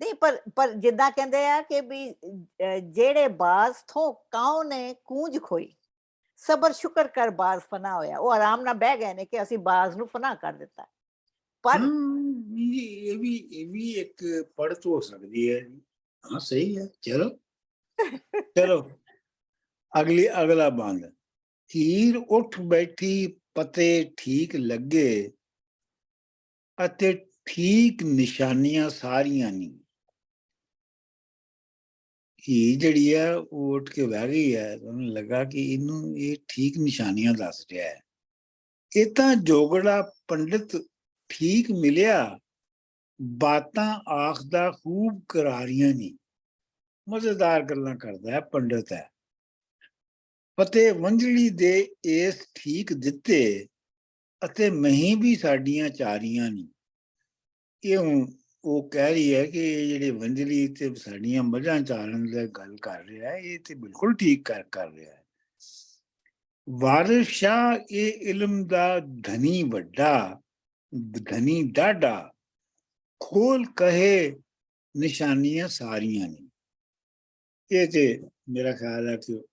ਨਹੀਂ, ਪਰ ਜਿੱਦਾਂ ਕਹਿੰਦੇ ਆ ਕਿ ਵੀ ਜਿਹੜੇ ਬਾਜ਼ ਤੋਂ ਕਾਉ ਨੇ ਕੂੰਜ ਖੋਈ, ਸਬਰ ਸ਼ੁਕਰ ਕਰ ਬਾਜ਼ ਫਨਾ ਹੋਇਆ। ਉਹ ਆਰਾਮ ਨਾਲ ਬਹਿ ਗਏ ਨੇ ਕਿ ਅਸੀਂ ਬਾਜ਼ ਨੂੰ ਫਨਾ ਕਰ ਦਿੱਤਾ। ਪਰ ਇਹ ਵੀ ਇੱਕ ਪੜਤ ਹੋ ਸਕਦੀ ਹੈ। ਹਾਂ ਸਹੀ ਹੈ। ਚਲੋ ਅਗਲਾ ਬੰਦ। ਹੀਰ ਉੱਠ ਬੈਠੀ ਪਤੇ ਠੀਕ ਲੱਗੇ, ਅਤੇ ਠੀਕ ਨਿਸ਼ਾਨੀਆਂ ਸਾਰੀਆਂ ਨਹੀਂ। ਹੀ ਜਿਹੜੀ ਹੈ ਉਹ ਉੱਠ ਕੇ ਬਹਿ ਗਈ ਹੈ, ਉਹਨੂੰ ਲੱਗਾ ਕਿ ਇਹਨੂੰ ਇਹ ਠੀਕ ਨਿਸ਼ਾਨੀਆਂ ਦੱਸ ਰਿਹਾ ਹੈ। ਇਹ ਤਾਂ ਜੋਗੜਾ ਪੰਡਿਤ ਠੀਕ ਮਿਲਿਆ, ਬਾਤਾਂ ਆਖਦਾ ਖੂਬ ਕਰਾਰੀਆਂ ਨਹੀਂ। ਮਜ਼ੇਦਾਰ ਗੱਲਾਂ ਕਰਦਾ ਹੈ, ਪੰਡਿਤ ਹੈ। ਫਤਿਹ ਵੰਝਲੀ ਦੇ ਇਸ ਠੀਕ ਦਿੱਤੇ, ਅਤੇ ਮਹੀਂ ਵੀ ਸਾਡੀਆਂ ਚਾਰੀਆਂ ਨਹੀਂ। ਇਹ ਉਹ ਕਹਿ ਰਹੀ ਹੈ ਕਿ ਜਿਹੜੇ ਵੰਝਲੀ ਤੇ ਸਾਡੀਆਂ ਮੱਝਾਂ ਚਾਰਨ ਦੀ ਗੱਲ ਕਰ ਰਿਹਾ ਹੈ, ਇਹ ਤੇ ਬਿਲਕੁਲ ਠੀਕ ਕਰ ਰਿਹਾ ਹੈ। ਵਾਰਿਸ ਸ਼ਾਹ ਇਹ ਇਲਮ ਦਾ ਧਨੀ ਵੱਡਾ, ਧਨੀ ਡਾਢਾ, ਖੋਲ ਕਹੇ ਨਿਸ਼ਾਨੀਆਂ ਸਾਰੀਆਂ ਨੇ। ਇਹ ਤੇ ਮੇਰਾ ਖਿਆਲ ਹੈ ਕਿ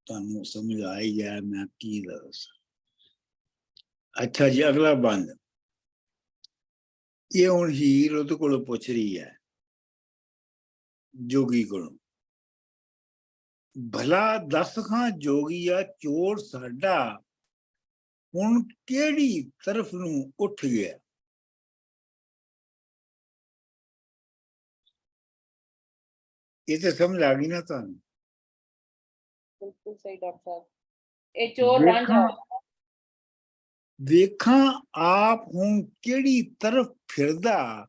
ਤੁਹਾਨੂੰ ਸਮਝ ਆ ਹੀ ਗਿਆ ਮੈਂ ਕੀ ਦੱਸਾਂ। ਅੱਛਾ ਜੀ, ਅਗਲਾ ਬੰਦ। ਇਹ ਹੁਣ ਹੀਰ ਉਹਦੇ ਕੋਲੋਂ ਪੁੱਛ ਰਹੀ ਹੈ, ਜੋਗੀ ਕੋਲੋਂ, ਭਲਾ ਦੱਸ ਖਾਂ ਜੋਗੀਆ ਚੋਰ ਸਾਡਾ, ਹੁਣ ਕਿਹੜੀ ਤਰਫ ਨੂੰ ਉੱਠ ਗਿਆ। ਇਹ ਤੇ ਸਮਝ ਆ ਗਈ ਨਾ ਤੁਹਾਨੂੰ? ਬਿਲਕੁਲ ਸਹੀ ਡਾਕਟਰ ਸਾਹਿਬ। ਇਹ ਚੋਰ ਰਾਂਝਾ। ਵੇਖਾਂ ਆਪ ਹੁਣ ਕਿਹੜੀ ਤਰਫ ਫਿਰਦਾ,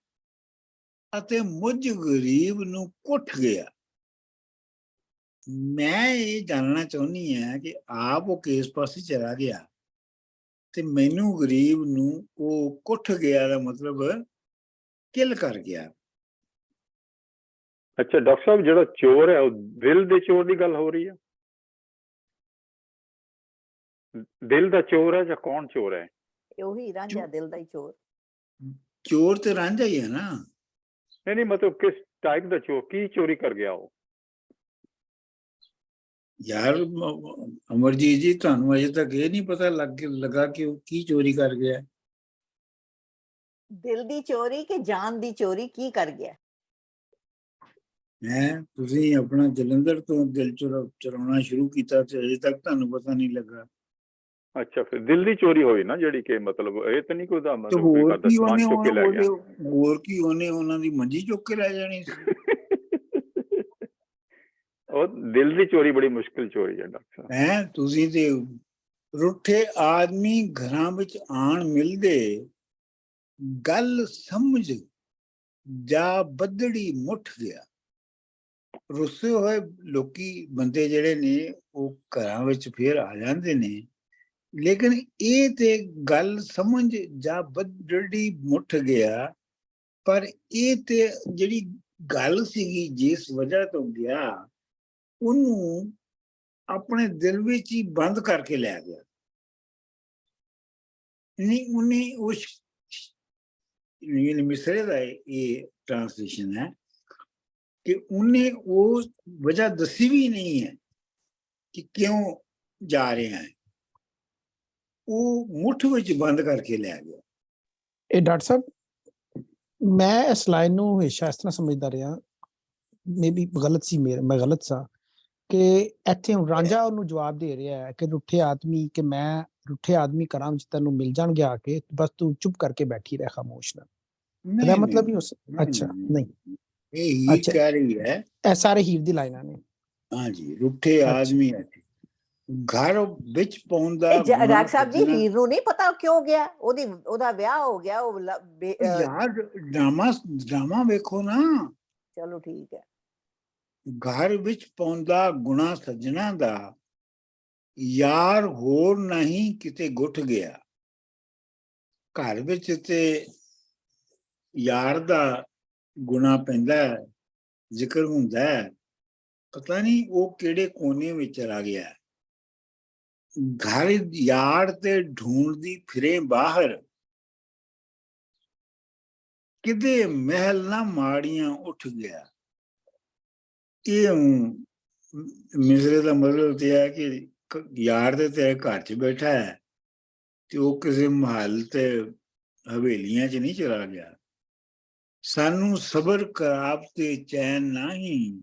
ਅਤੇ ਮੁਝ ਗਰੀਬ ਨੂੰ ਕੁੱਟ ਗਿਆ। ਮੈਂ ਇਹ ਜਾਣਨਾ ਚਾਹੁੰਦੀ ਹਾਂ ਕਿ ਆਪ ਉਹ ਕਿਸ ਪਾਸੇ ਚਲਾ ਗਿਆ ਤੇ ਮੈਨੂੰ ਗਰੀਬ ਨੂੰ ਉਹ ਕੁੱਟ ਗਿਆ ਦਾ ਮਤਲਬ ਕਿਲ ਕਰ ਗਿਆ। ਅੱਛਾ ਡਾਕਟਰ ਸਾਹਿਬ, ਜਿਹੜਾ ਚੋਰ ਹੈ ਉਹ ਦਿਲ ਦੇ ਚੋਰ ਦੀ ਗੱਲ ਹੋ ਰਹੀ ਹੈ? ਦਿਲ ਦਾ ਚੋਰ ਹੈ ਜਾਂ ਕੌਣ ਚੋਰ ਹੈ? ਉਹੀ ਰਾਂਝਾ, ਦਿਲ ਦਾ ਹੀ ਚੋਰ। ਚੋਰ ਤੇ ਰਾਂਝਾ ਹੀ ਹੈ ਨਾ। ਨਹੀਂ ਮਤਲਬ ਕਿਸ ਟਾਈਪ ਦਾ ਚੋਰ, ਕੀ ਚੋਰੀ ਕਰ ਗਿਆ ਉਹ? ਯਾਰ ਅਮਰਜੀਤ ਜੀ, ਤੁਹਾਨੂੰ ਅਜੇ ਤੱਕ ਇਹ ਨਹੀਂ ਪਤਾ ਲੱਗਾ ਕਿ ਉਹ ਕੀ ਚੋਰੀ ਕਰ ਗਿਆ? ਦਿਲ ਦੀ ਚੋਰੀ ਕਿ ਜਾਨ ਦੀ ਚੋਰੀ, ਕੀ ਕਰ ਗਿਆ? ਹੈ ਤੁਸੀਂ ਆਪਣਾ ਜਲੰਧਰ ਤੋਂ ਦਿਲ ਚੁਰਾਉਣਾ ਸ਼ੁਰੂ ਕੀਤਾ ਤੇ ਅਜੇ ਤੱਕ ਤੁਹਾਨੂੰ ਪਤਾ ਨਹੀਂ ਲੱਗਾ। ਅੱਛਾ, ਫਿਰ ਦਿਲ ਦੀ ਚੋਰੀ ਹੋਈ ਨਾ ਜਿਹੜੀ ਕਿ ਮਤਲਬ ਇਹ ਤਾਂ ਨਹੀਂ ਕੋਈ ਦਾ ਤੇ ਮਤਲਬ ਕੋਈ ਹੋਰ ਕਰਦਾ ਕੀ ਸਮਾਨ ਉਹਨੇ ਚੁੱਕ ਕੇ ਲੈ ਗਿਆ। ਹੋਰ ਕੀ ਉਹਨੇ ਉਹਨਾਂ ਦੀ ਮੰਜੀ ਚੁੱਕ ਕੇ ਲੈ ਜਾਣੀ ਸੀ। ਉਹ ਦਿਲ ਦੀ ਚੋਰੀ ਬੜੀ ਮੁਸ਼ਕਿਲ ਚੋਰੀ ਹੈ ਡਾਕਟਰ ਸਾਹਿਬ। ਹੈ ਤੁਸੀਂ ਤੇ ਰੁੱਠੇ ਆਦਮੀ ਘਰਾਂ ਵਿੱਚ ਆਣ ਮਿਲਦੇ, ਗੱਲ ਸਮਝ ਜਾ ਬੱਦੜੀ ਮੁੱਠ ਗਿਆ। ਰੁੱਸੇ ਹੋਏ ਲੋਕੀ ਬੰਦੇ ਜਿਹੜੇ ਨੇ ਉਹ ਘਰਾਂ ਵਿੱਚ ਫੇਰ ਆ ਜਾਂਦੇ ਨੇ, ਲੇਕਿਨ ਇਹ ਤੇ ਗੱਲ ਸਮਝ ਜਾ ਬੱਦੜੀ ਮੁੱਠ ਗਿਆ। ਪਰ ਇਹ ਤੇ ਜਿਹੜੀ ਗੱਲ ਸੀਗੀ ਜਿਸ ਵਜ੍ਹਾ ਤੋਂ ਗਿਆ, ਉਹਨੂੰ ਆਪਣੇ ਦਿਲ ਵਿੱਚ ਹੀ ਬੰਦ ਕਰਕੇ ਲੈ ਗਿਆ। ਨਹੀਂ ਉਹਨੇ ਉਸ ਮਿਸਰੇ ਦਾ ਇਹ ਟ੍ਰਾਂਸਲੇਸ਼ਨ ਹੈ ਕਿ ਉਹਨੇ ਉਹ ਵਜ੍ਹਾ ਦੱਸੀ ਵੀ ਨਹੀਂ ਹੈ ਕਿ ਕਿਉਂ ਜਾ ਰਹੇ ਹੈ, ਉਹ ਮੁੱਠ ਵਿੱਚ ਬੰਦ ਕਰਕੇ ਲੈ ਗਿਆ। ਇਹ ਡਾਕਟਰ ਸਾਹਿਬ, ਮੈਂ ਇਸ ਲਾਈਨ ਨੂੰ ਹਮੇਸ਼ਾ ਇਸ ਤਰ੍ਹਾਂ ਸਮਝਦਾ ਰਿਹਾ, ਮੇਬੀ ਗਲਤ ਸੀ, ਮੈਂ ਗਲਤ ਸਾਂ, ਕਿ ਇੱਥੇ ਹੁਣ ਰਾਂਝਾ ਉਹਨੂੰ ਜਵਾਬ ਦੇ ਰਿਹਾ ਹੈ ਕਿ ਰੁੱਠੇ ਆਦਮੀ, ਕਿ ਮੈਂ ਰੁੱਠੇ ਆਦਮੀ ਘਰਾਂ ਵਿੱਚ ਤੈਨੂੰ ਮਿਲ ਜਾਣਗੇ ਆ ਕੇ, ਬਸ ਤੂੰ ਚੁੱਪ ਕਰਕੇ ਬੈਠੀ ਰਹਿ ਖਾਮੋਸ਼ ਨਾ। ਇਹਦਾ ਮਤਲਬ ਨਹੀਂ ਹੋ ਸਕਦਾ। ਅੱਛਾ, ਨਹੀਂ, ਇਹ ਹੀਰ ਕਹਿ ਰਹੀ ਹੈ। ਇਹ ਸਾਰੇ ਹੀਰ ਦੀ ਲਾਈਨਾਂ ਨੇ। ਹਾਂਜੀ, ਰੁੱਠੇ ਆਦਮੀ ਘਰ ਵਿੱਚ ਪਾਉਂਦਾ। ਡਾਕਟਰ ਸਾਹਿਬ ਜੀ, ਹੀਰ ਨੂੰ ਨਹੀਂ ਪਤਾ ਕਿਉਂ ਗਿਆ, ਉਹਦਾ ਵਿਆਹ ਹੋ ਗਿਆ। ਉਹ ਯਾਰ ਡਰਾਮਾ ਵੇਖੋ ਨਾ। ਚਲੋ ਠੀਕ ਹੈ। ਘਰ ਵਿੱਚ ਪਾਉਂਦਾ ਗੁਣਾ ਸੱਜਣਾ ਦਾ, ਯਾਰ ਹੋਰ ਨਹੀਂ ਕਿਤੇ ਗੁੱਠ ਗਿਆ। ਘਰ ਵਿੱਚ ਤੇ ਯਾਰ ਦਾ ਗੁਣਾ ਪੈਂਦਾ, ਜ਼ਿਕਰ ਹੁੰਦਾ ਹੈ, ਪਤਾ ਨਹੀਂ ਉਹ ਕਿਹੜੇ ਕੋਨੇ ਵਿੱਚ ਚਲਾ ਗਿਆ। ਘਰ ਯਾਰ ਤੇ ਢੂੰਡਦੀ ਫਿਰੇ ਬਾਹਰ, ਕਿਤੇ ਮਹਿਲ ਨਾ ਮਾੜੀਆਂ ਉੱਠ ਗਿਆ। ਇਹ ਮਿਸਰੇ ਦਾ ਮਤਲਬ ਤੇ ਹੈ ਕਿ ਯਾਰ ਦੇ ਤੇਰੇ ਘਰ 'ਚ ਬੈਠਾ ਹੈ ਤੇ ਉਹ ਕਿਸੇ ਮਹੱਲ ਤੇ ਹਵੇਲੀਆਂ 'ਚ ਨਹੀਂ ਚਲਾ ਗਿਆ। ਸਾਨੂੰ ਸਬਰ ਕਰਾਬ ਤੇ ਚੈਨ ਨਹੀਂ,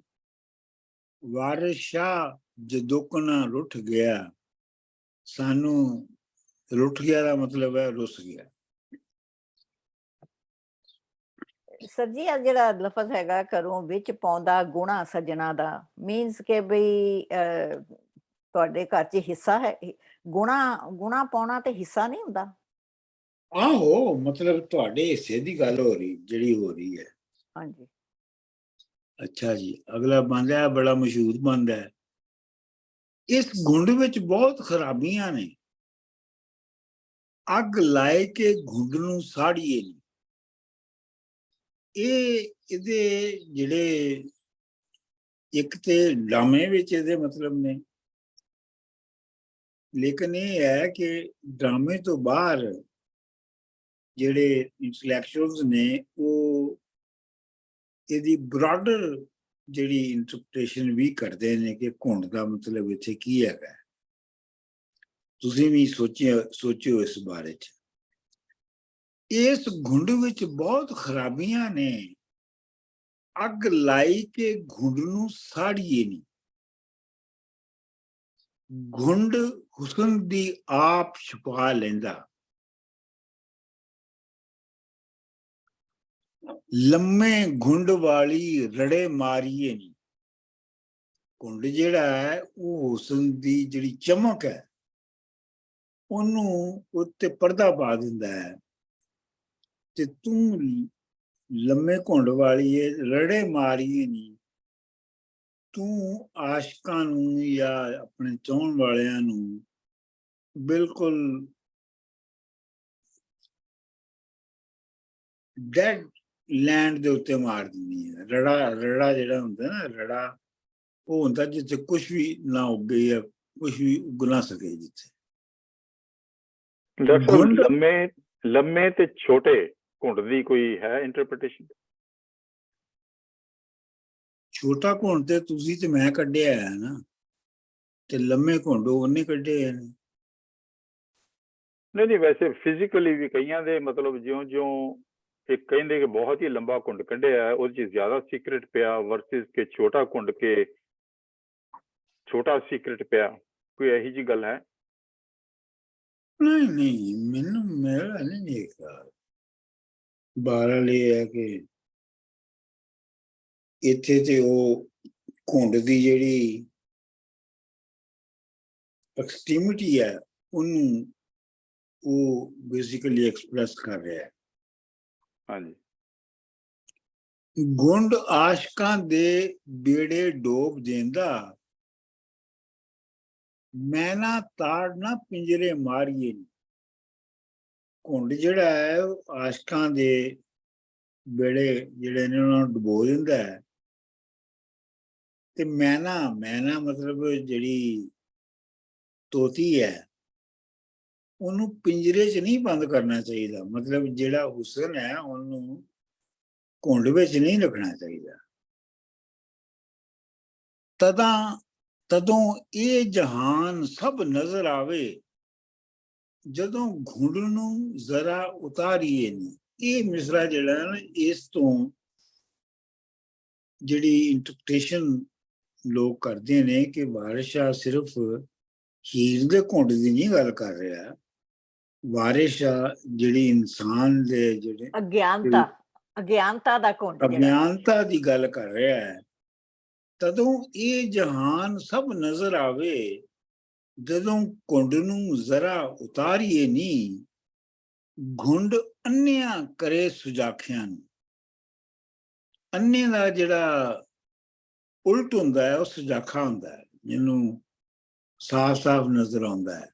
ਵਾਰਿਸ ਸ਼ਾਹ ਜਦੋਕਣਾ ਰੁੱਠ ਗਿਆ। ਸਾਨੂੰ ਰੁੱਠ ਗਿਆ ਦਾ ਮਤਲਬ ਹੈ ਰੁੱਸ ਗਿਆ। ਸਰ ਜੀ, ਆ ਜਿਹੜਾ ਲਫ਼ਜ਼ ਹੈਗਾ ਘਰੋਂ ਵਿੱਚ ਪਾਉਂਦਾ ਗੁਣਾ ਸੱਜਣਾ ਦਾ, ਮੀਨਸ ਕਿ ਬਈ ਤੁਹਾਡੇ ਘਰ 'ਚ ਹਿੱਸਾ ਹੈ। ਗੁਣਾ ਪਾਉਣਾ ਤੇ ਹਿੱਸਾ ਨਹੀਂ ਹੁੰਦਾ। ਆਹੋ, ਮਤਲਬ ਤੁਹਾਡੇ ਹਿੱਸੇ ਦੀ ਗੱਲ ਹੋ ਰਹੀ, ਜਿਹੜੀ ਹੋ ਰਹੀ ਹੈ। ਹਾਂਜੀ। ਅੱਛਾ ਜੀ, ਅਗਲਾ ਬੰਦ ਹੈ, ਬੜਾ ਮਸ਼ਹੂਰ ਬੰਦ ਹੈ। ਇਸ ਗੁੰਡ ਵਿੱਚ ਬਹੁਤ ਖਰਾਬੀਆਂ ਨੇ, ਅੱਗ ਲਾਏ ਕੇ ਗੁੰਡ ਨੂੰ ਸਾੜੀਏ ਨਹੀਂ। ਇਹਦੇ ਜਿਹੜੇ ਇੱਕ ਤੇ ਡਰਾਮੇ ਵਿੱਚ ਇਹਦੇ ਮਤਲਬ ਨੇ, ਲੇਕਿਨ ਇਹ ਹੈ ਕਿ ਡਰਾਮੇ ਤੋਂ ਬਾਹਰ ਜਿਹੜੇ ਇੰਟੈਲੈਕਚੁਅਲਸ ਨੇ ਉਹ ਇਹਦੀ ਬ੍ਰੌਡਰ ਜਿਹੜੀ ਇੰਟਰਪ੍ਰੀਟੇਸ਼ਨ ਵੀ ਕਰਦੇ ਨੇ ਕਿ ਘੁੰਡ ਦਾ ਮਤਲਬ ਇੱਥੇ ਕੀ ਹੈਗਾ। ਤੁਸੀਂ ਵੀ ਸੋਚਿਓ ਇਸ ਬਾਰੇ 'ਚ। ਇਸ ਘੁੰਡ ਵਿੱਚ ਬਹੁਤ ਖਰਾਬੀਆਂ ਨੇ, ਅੱਗ ਲਾਈ ਕੇ ਘੁੰਡ ਨੂੰ ਸਾੜੀਏ ਨਹੀਂ। ਘੁੰਡ ਹੁਸਨ ਦੀ ਆਪ ਛੁਪਾ ਲੈਂਦਾ, ਲੰਮੇ ਘੁੰਡ ਵਾਲੀ ਰੜੇ ਮਾਰੀਏ ਨਹੀਂ। ਘੁੰਡ ਜਿਹੜਾ ਹੈ ਉਹ ਹੁਸਨ ਦੀ ਜਿਹੜੀ ਚਮਕ ਹੈ ਉਹਨੂੰ ਉੱਤੇ ਪਰਦਾ ਪਾ ਦਿੰਦਾ ਹੈ, ਤੇ ਤੂੰ ਲੰਮੇ ਘੁੰਡ ਵਾਲੀ ਰੜੇ ਮਾਰੀਏ ਨਹੀਂ। ਤੂੰ ਆਸ਼ਕਾਂ ਨੂੰ ਜਾਂ ਆਪਣੇ ਚਾਹੁਣ ਵਾਲਿਆਂ ਨੂੰ ਬਿਲਕੁਲ ਡੈਡ ਲੈਂਡ ਦੇ ਉੱਤੇ ਮਾਰ ਦਿੰਦੀ ਹੈ। ਰੜਾ ਜਿਹੜਾ ਹੁੰਦਾ ਨਾ, ਰੜਾ ਉਹ ਹੁੰਦਾ ਜਿੱਥੇ ਕੁਛ ਵੀ ਨਾ ਉੱਗੇ ਜਾਂ ਕੁਛ ਵੀ ਉੱਗ ਨਾ ਸਕੇ। ਜਿੱਥੇ ਲੰਮੇ ਤੇ ਛੋਟੇ ਘੁੰਡ ਦੀ ਕੋਈ ਹੈ ਇੰਟਰਪ੍ਰੀਟੇਸ਼ਨ? ਛੋਟਾ ਘੁੰਡ ਤੇ ਤੁਸੀਂ ਤੇ ਮੈਂ ਕੱਢਿਆ ਹੈ ਨਾ, ਤੇ ਲੰਮੇ ਘੁੰਡ ਉਹਨੇ ਕੱਢੇ ਨੇ। ਨਹੀਂ, ਵੈਸੇ ਫਿਜ਼ੀਕਲੀ ਵੀ ਕਈਆਂ ਦੇ ਮਤਲਬ ਜਿਉਂ-ਜਿਉਂ ਇਹ ਕਹਿੰਦੇ ਕਿ ਬਹੁਤ ਹੀ ਲੰਬਾ ਘੁੰਡ ਕੱਢਿਆ, ਉਹਦੇ 'ਚ ਜ਼ਿਆਦਾ ਸੀਕ੍ਰੇਟ ਪਿਆ ਵਰਸਿਸ ਕਿ ਛੋਟਾ ਘੁੰਡ ਕੇ ਛੋਟਾ ਸੀਕ੍ਰੇਟ ਪਿਆ। ਕੋਈ ਇਹੋ ਜਿਹੀ ਗੱਲ ਹੈ? ਨਹੀਂ, ਮੈਨੂੰ ਮੇਰਾ ਨਹੀਂ ਇਹ ਖਿਆਲ। ਬਹਰਹਾਲ ਇਹ ਹੈ ਕਿ ਇੱਥੇ ਤੇ ਉਹ ਘੁੰਡ ਦੀ ਜਿਹੜੀ ਐਕਸਟ੍ਰੀਮਿਟੀ ਹੈ ਉਹਨੂੰ ਉਹ ਬੇਸਿਕਲੀ ਐਕਸਪ੍ਰੈਸ ਕਰ ਰਿਹਾ ਹੈ। ਹਾਂਜੀ। ਗੁੰਡ ਆਸ਼ਕਾਂ ਦੇ ਬੇੜੇ ਡੋਬ ਦੇਂਦਾ, ਮੈਂ ਨਾ ਤਾੜ ਨਾ ਪਿੰਜਰੇ ਮਾਰੀਏ। ਘੁੰਡ ਜਿਹੜਾ ਹੈ ਉਹ ਆਸ਼ਕਾਂ ਦੇ ਬੇੜੇ ਜਿਹੜੇ ਨੇ ਉਹਨਾਂ ਨੂੰ ਡੁਬੋ ਦਿੰਦਾ ਹੈ। ਤੇ ਮੈਨਾ ਮਤਲਬ ਜਿਹੜੀ ਤੋਤੀ ਹੈ ਉਹਨੂੰ ਪਿੰਜਰੇ 'ਚ ਨਹੀਂ ਬੰਦ ਕਰਨਾ ਚਾਹੀਦਾ। ਮਤਲਬ ਜਿਹੜਾ ਹੁਸਨ ਹੈ ਉਹਨੂੰ ਘੁੰਡ ਵਿੱਚ ਨਹੀਂ ਰੱਖਣਾ ਚਾਹੀਦਾ। ਤਦੋਂ ਇਹ ਜਹਾਨ ਸਭ ਨਜ਼ਰ ਆਵੇ, ਜਦੋਂ ਘੁੰਡ ਨੂੰ ਜ਼ਰਾ ਉਤਾਰੀਏ ਨਹੀਂ। ਇਹ ਮਿਸਰਾ ਜਿਹੜਾ ਨਾ, ਇਸ ਤੋਂ ਜਿਹੜੀ ਇੰਟਰਪ੍ਰੀਟੇਸ਼ਨ ਲੋਕ ਕਰਦੇ ਨੇ ਕਿ ਵਾਰਿਸ ਸ਼ਾਹ ਸਿਰਫ ਹੀਰ ਦੇ ਘੁੰਡ ਦੀ ਨਹੀਂ ਗੱਲ ਕਰ ਰਿਹਾ। ਵਾਰਿਸ ਸ਼ਾਹ ਜਿਹੜੀ ਇਨਸਾਨ ਦੇ ਜਿਹੜੇ ਅਗਿਆਨਤਾ ਦਾ ਘੁੰਡ, ਅਗਿਆਨਤਾ ਦੀ ਗੱਲ ਕਰ ਰਿਹਾ ਹੈ। ਤਦੋਂ ਇਹ ਜਹਾਨ ਸਭ ਨਜ਼ਰ ਆਵੇ, ਜਦੋਂ ਘੁੰਡ ਨੂੰ ਜ਼ਰਾ ਉਤਾਰੀਏ ਨਹੀਂ। ਘੁੰਡ ਅੰਨਿਆਂ ਕਰੇ ਸੁਜਾਖਿਆਂ ਨੂੰ। ਅੰਨੇ ਦਾ ਜਿਹੜਾ ਉਲਟ ਹੁੰਦਾ ਹੈ ਉਹ ਸੁਜਾਖਾ ਹੁੰਦਾ ਹੈ, ਜਿਹਨੂੰ ਸਾਫ਼-ਸਾਫ਼ ਨਜ਼ਰ ਆਉਂਦਾ ਹੈ।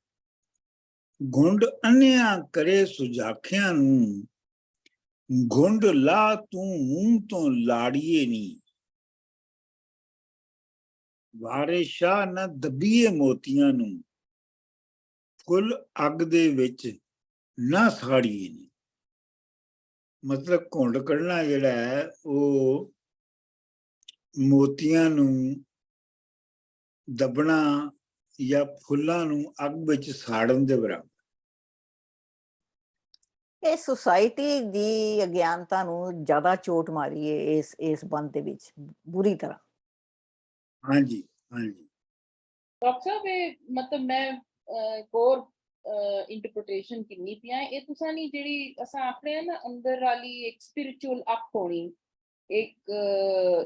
ਘੁੰਡ ਅੰਨਿਆਂ ਕਰੇ ਸੁਜਾਖਿਆਂ ਨੂੰ, ਘੁੰਡ ਲਾ ਤੂੰ ਮੂੰਹ ਤੋਂ ਲਾੜੀਏ ਨਹੀਂ। ਵਾਰਿਸ ਸ਼ਾਹ ਨਾ ਦੱਬੀਏ ਮੋਤੀਆਂ ਨੂੰ, ਫੁੱਲ ਅੱਗ ਦੇ ਵਿੱਚ ਨਾ ਸਾੜੀਏ ਨਹੀਂ। ਮਤਲਬ ਘੁੰਡ ਕੱਢਣਾ ਜਿਹੜਾ ਹੈ ਉਹ ਮੋਤੀਆਂ ਨੂੰ ਦੱਬਣਾ ਜਾਂ ਫੁੱਲਾਂ ਨੂੰ ਅੱਗ ਵਿੱਚ ਸਾੜਨ ਦੇ ਬਰਾਬਰ। ਇਹ ਸੁਸਾਇਟੀ ਦੀ ਅਗਿਆਨਤਾ ਨੂੰ ਜ਼ਿਆਦਾ ਚੋਟ ਮਾਰੀ ਹੈ ਇਸ ਬੰਦ ਦੇ ਵਿੱਚ ਬੁਰੀ ਤਰ੍ਹਾਂ। ਹਾਂਜੀ। ਡਾਕਟਰ ਸਾਹਿਬ, ਇਹ ਮਤਲਬ ਮੈਂ ਇੱਕ ਹੋਰ ਇੰਟਰਪ੍ਰੀਟੇਸ਼ਨ ਕਿੰਨੀ ਪਿਆ ਇਹ ਤੁਸਾਂ ਨੀ ਜਿਹੜੀ ਅਸਾਂ ਆਖਦੇ ਆ ਨਾ ਅੰਦਰ ਵਾਲੀ ਇੱਕ ਸਪਿਰਿਚੁਅਲ ਅਪ ਹੋਣੀ, ਇੱਕ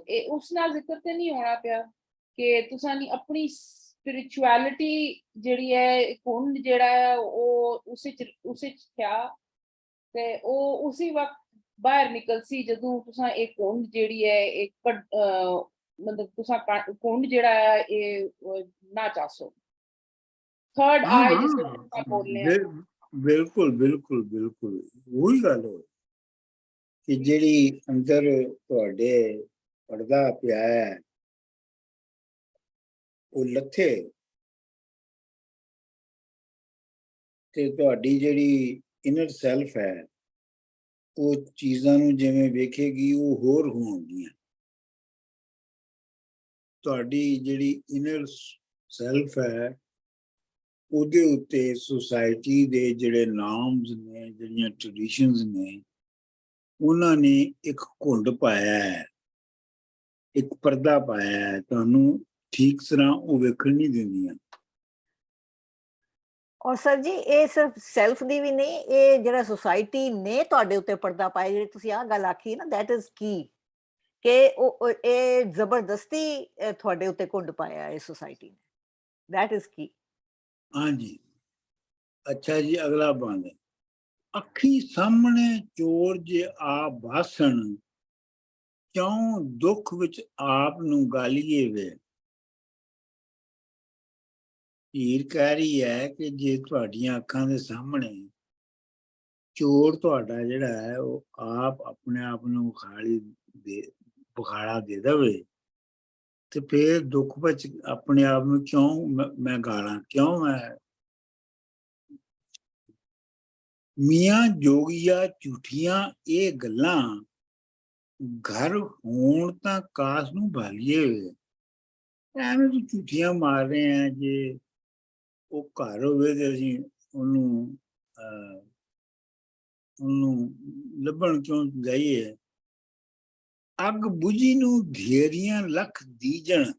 ਇਹ ਉਸ ਨਾਲ ਜ਼ਿਕਰ ਤੇ ਨਹੀਂ ਹੋਣਾ ਪਿਆ ਕਿ ਤੁਸਾਂ ਨੀ ਆਪਣੀ ਸਪਿਰਿਚੁਅਲਿਟੀ ਜਿਹੜੀ ਹੈ ਘੁੰਡ ਜਿਹੜਾ ਹੈ ਉਹ ਉਸੇ ਚ ਥਿਆ ਤੇ ਉਹ ਉਸੇ ਵਕਤ ਬਾਹਰ ਨਿਕਲ ਸੀ ਜਦੋਂ ਤੁਸਾਂ ਇਹ ਘੁੰਡ ਜਿਹੜੀ ਹੈ ਇੱਕ ਮਤਲਬ ਤੁਸਾਂ ਘੁੰਡ ਜਿਹੜਾ ਹੈ ਇਹ ਨਾ ਚਾਸੋ। ਥਰਡ ਆਈ ਜਿਸ ਤਰ੍ਹਾਂ ਬੋਲਨੇ ਆ। ਬਿਲਕੁਲ ਉਹੀ ਗੱਲ ਹੋ ਕਿ ਜਿਹੜੀ ਅੰਦਰ ਤੁਹਾਡੇ ਪਰਦਾ ਪਿਆ ਹੈ ਉਹ ਲੱਥੇ ਤੇ ਤੁਹਾਡੀ ਜਿਹੜੀ ਇਨਰ ਸੈਲਫ ਹੈ ਉਹ ਚੀਜ਼ਾਂ ਨੂੰ ਜਿਵੇਂ ਵੇਖੇਗੀ ਉਹ ਹੋਰ ਹੋਣਗੀਆਂ। ਤੁਹਾਡੀ ਜਿਹੜੀ ਇਨਰ ਸੈਲਫ ਹੈ ਉਹਦੇ ਉੱਤੇ ਸੁਸਾਇਟੀ ਦੇ ਜਿਹੜੇ ਨਾਮਸ ਨੇ, ਜਿਹੜੀਆਂ ਟ੍ਰੈਡੀਸ਼ਨਸ ਨੇ, ਉਹਨਾਂ ਨੇ ਇੱਕ ਘੁੰਡ ਪਾਇਆ ਹੈ, ਇੱਕ ਪਰਦਾ ਪਾਇਆ ਹੈ, ਤੁਹਾਨੂੰ ਠੀਕ ਤਰ੍ਹਾਂ ਉਹ ਵੇਖਣ ਨਹੀਂ ਦਿੰਦੀਆਂ। ਔਰ ਸਰ ਜੀ ਇਹ ਸਿਰਫ ਸੈਲਫ ਦੀ ਵੀ ਨਹੀਂ, ਇਹ ਜਿਹੜਾ ਸੁਸਾਇਟੀ ਨੇ ਤੁਹਾਡੇ ਉੱਤੇ ਪਰਦਾ ਪਾਇਆ, ਜਿਹੜੀ ਤੁਸੀਂ ਆਹ ਗੱਲ ਆਖੀ ਨਾ, ਦੈਟ ਇਜ਼ ਕੀ ਕਿ ਉਹ ਇਹ ਜ਼ਬਰਦਸਤੀ ਤੁਹਾਡੇ ਉੱਤੇ ਘੁੰਡ ਪਾਇਆ ਇਹ ਸੁਸਾਇਟੀ ਨੇ, ਦੈਟ ਇਜ਼ ਕੀ। ਹਾਂਜੀ, ਅੱਛਾ ਜੀ, ਅਗਲਾ ਬੰਦ। ਅੱਖੀ ਸਾਹਮਣੇ ਚੋਰ ਜੇ ਆ ਭਾਸਣ, ਕਿਉਂ ਦੁੱਖ ਵਿੱਚ ਆਪ ਨੂੰ ਗਾਲੀਏ ਵੇ। ਹੀਰ ਕਹਿ ਰਹੀ ਹੈ ਕਿ ਜੇ ਤੁਹਾਡੀਆਂ ਅੱਖਾਂ ਦੇ ਸਾਹਮਣੇ ਚੋਰ ਤੁਹਾਡਾ ਜਿਹੜਾ ਹੈ ਉਹ ਆਪ ਆਪਣੇ ਆਪ ਨੂੰ ਬੁਖਾੜਾ ਦੇ ਦੇਵੇ ਤੇ ਫਿਰ ਦੁੱਖ ਵਿੱਚ ਆਪਣੇ ਆਪ ਨੂੰ ਕਿਉਂ ਮੈਂ ਗਾਲਾਂ, ਕਿਉਂ ਮੈਂ। ਮੀਆਂ ਜੋਗੀਆ ਝੂਠੀਆਂ ਇਹ ਗੱਲਾਂ, ਘਰ ਹੋਣ ਤਾਂ ਕਾਸ ਨੂੰ ਭਾਲੀਏ। ਐਵੇਂ ਤੂੰ ਝੂਠੀਆਂ ਮਾਰ ਰਹੇ ਆ, ਜੇ ਉਹ ਘਰ ਹੋਵੇ ਤੇ ਅਸੀਂ ਉਹਨੂੰ ਉਹਨੂੰ ਲੱਭਣ ਕਿਉਂ ਜਾਈਏ। ਅੱਗ ਬੁਝੀ ਨੂੰ ਘੇਰੀਆਂ ਲੱਖ ਦੀਜਣ,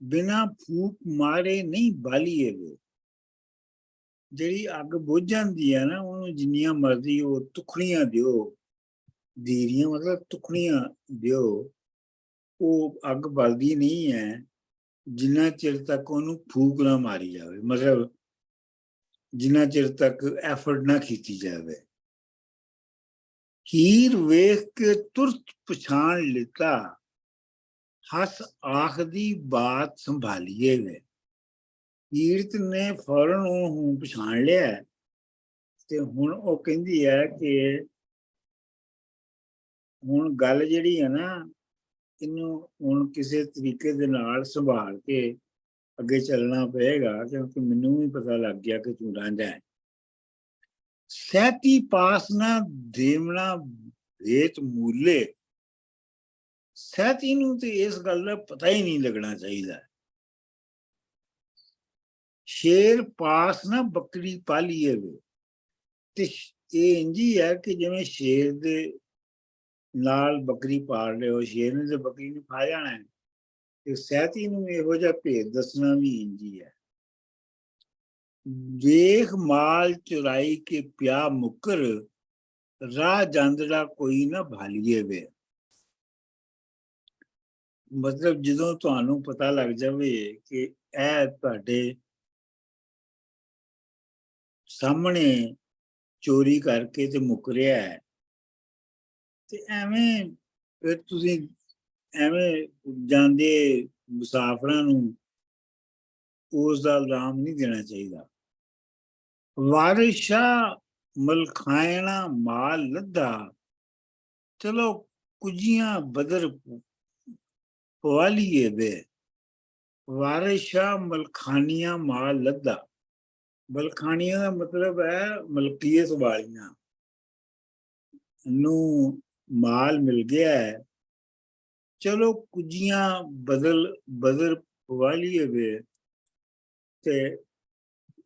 ਬਿਨਾ ਫੂਕ ਮਾਰੇ ਨਹੀਂ ਬਾਲੀਏ ਵੇ। ਜਿਹੜੀ ਅੱਗ ਬੁਝ ਜਾਂਦੀ ਹੈ ਨਾ, ਉਹਨੂੰ ਜਿੰਨੀਆਂ ਮਰਜ਼ੀ ਉਹ ਤੁਖੜੀਆਂ ਦਿਓ, ਧੀਰੀਆਂ ਮਤਲਬ ਤੁਖੜੀਆਂ ਦਿਓ, ਉਹ ਅੱਗ ਬਲਦੀ ਨਹੀਂ ਹੈ ਜਿੰਨਾ ਚਿਰ ਤੱਕ ਉਹਨੂੰ ਫੂਕ ਨਾ ਮਾਰੀ ਜਾਵੇ, ਮਤਲਬ ਜਿੰਨਾ ਚਿਰ ਤੱਕ ਐਫਰਟ ਨਾ ਕੀਤੀ ਜਾਵੇ। ਹੀਰ ਵੇਖ ਕੇ ਤੁਰਤ ਪਛਾਣ ਲਿੱਤਾ, ਹੱਸ ਆਖਦੀ ਬਾਤ ਸੰਭਾਲੀਏ ਵੇ। ਕੀਰਤ ਨੇ ਫੌਰਨ ਉਹਨੂੰ ਪਛਾਣ ਲਿਆ ਤੇ ਹੁਣ ਉਹ ਕਹਿੰਦੀ ਹੈ ਕਿ ਹੁਣ ਗੱਲ ਜਿਹੜੀ ਹੈ ਨਾ, ਇਹਨੂੰ ਹੁਣ ਕਿਸੇ ਤਰੀਕੇ ਦੇ ਨਾਲ ਸੰਭਾਲ ਕੇ ਅੱਗੇ ਚੱਲਣਾ ਪਏਗਾ, ਕਿਉਂਕਿ ਮੈਨੂੰ ਵੀ ਪਤਾ ਲੱਗ ਗਿਆ ਕਿ ਤੂੰ ਰਾਂਝਾ ਹੈ। ਸਹਿਤੀ ਪਾਸ ਨਾ ਦੇਵਣਾ ਵੇਤ ਮੂਲੇ। ਸਹਿਤੀ ਨੂੰ ਤੇ ਇਸ ਗੱਲ ਦਾ ਪਤਾ ਹੀ ਨਹੀਂ ਲੱਗਣਾ ਚਾਹੀਦਾ। ਸ਼ੇਰ ਪਾਸ ਨਾ ਬੱਕਰੀ ਪਾਲੀਏ ਵੇ। ਤੇ ਇਹ ਇੰਝ ਹੀ ਹੈ ਕਿ ਜਿਵੇਂ ਸ਼ੇਰ ਦੇ ਨਾਲ ਬੱਕਰੀ ਪਾਲ ਰਹੇ ਹੋ, ਸ਼ੇਰ ਨੇ ਤੇ ਬੱਕਰੀ ਨੂੰ ਖਾ ਜਾਣਾ ਹੈ, ਤੇ ਸਹਿਤੀ ਨੂੰ ਇਹੋ ਜਿਹਾ ਭੇਦ ਦੱਸਣਾ ਵੀ ਇੰਝ ਹੀ ਹੈ। ਵੇਖ ਮਾਲ ਚੁਰਾਈ ਕੇ ਪਿਆ ਮੁੱਕਰ, ਰਾਹ ਜਾਂਦੜਾ ਕੋਈ ਨਾ ਭਾਲੀਏ ਵੇ। ਮਤਲਬ ਜਦੋਂ ਤੁਹਾਨੂੰ ਪਤਾ ਲੱਗ ਜਾਵੇ ਕਿ ਇਹ ਤੁਹਾਡੇ ਸਾਹਮਣੇ ਚੋਰੀ ਕਰਕੇ ਤੇ ਮੁੱਕਰਿਆ ਹੈ, ਤੇ ਐਵੇਂ ਫਿਰ ਤੁਸੀਂ ਐਵੇਂ ਜਾਂਦੇ ਮੁਸਾਫਰਾਂ ਨੂੰ ਉਸ ਦਾ ਇਲਜ਼ਾਮ ਨਹੀਂ ਦੇਣਾ ਚਾਹੀਦਾ। ਵਾਰਿਸ਼ਾ ਮਲਖਾਇਣਾ ਮਾਲ ਲੱਦਾ, ਚਲੋ ਕੁਜੀਆਂ ਬਦਰ ਪਵਾਲੀਏ ਵੇ। ਵਾਰਿਸ਼ਾ ਮਲਖਾਨੀਆਂ ਮਾਲ ਲੱਦਾ, ਮਲਖਾਨੀਆਂ ਦਾ ਮਤਲਬ ਹੈ ਮਲਕੀਅਤ ਵਾਲੀਆਂ ਨੂੰ ਮਾਲ ਮਿਲ ਗਿਆ ਹੈ, ਚਲੋ ਕੁਜੀਆਂ ਬਦਰ ਪਵਾਲੀਏ ਵੇ। ਤੇ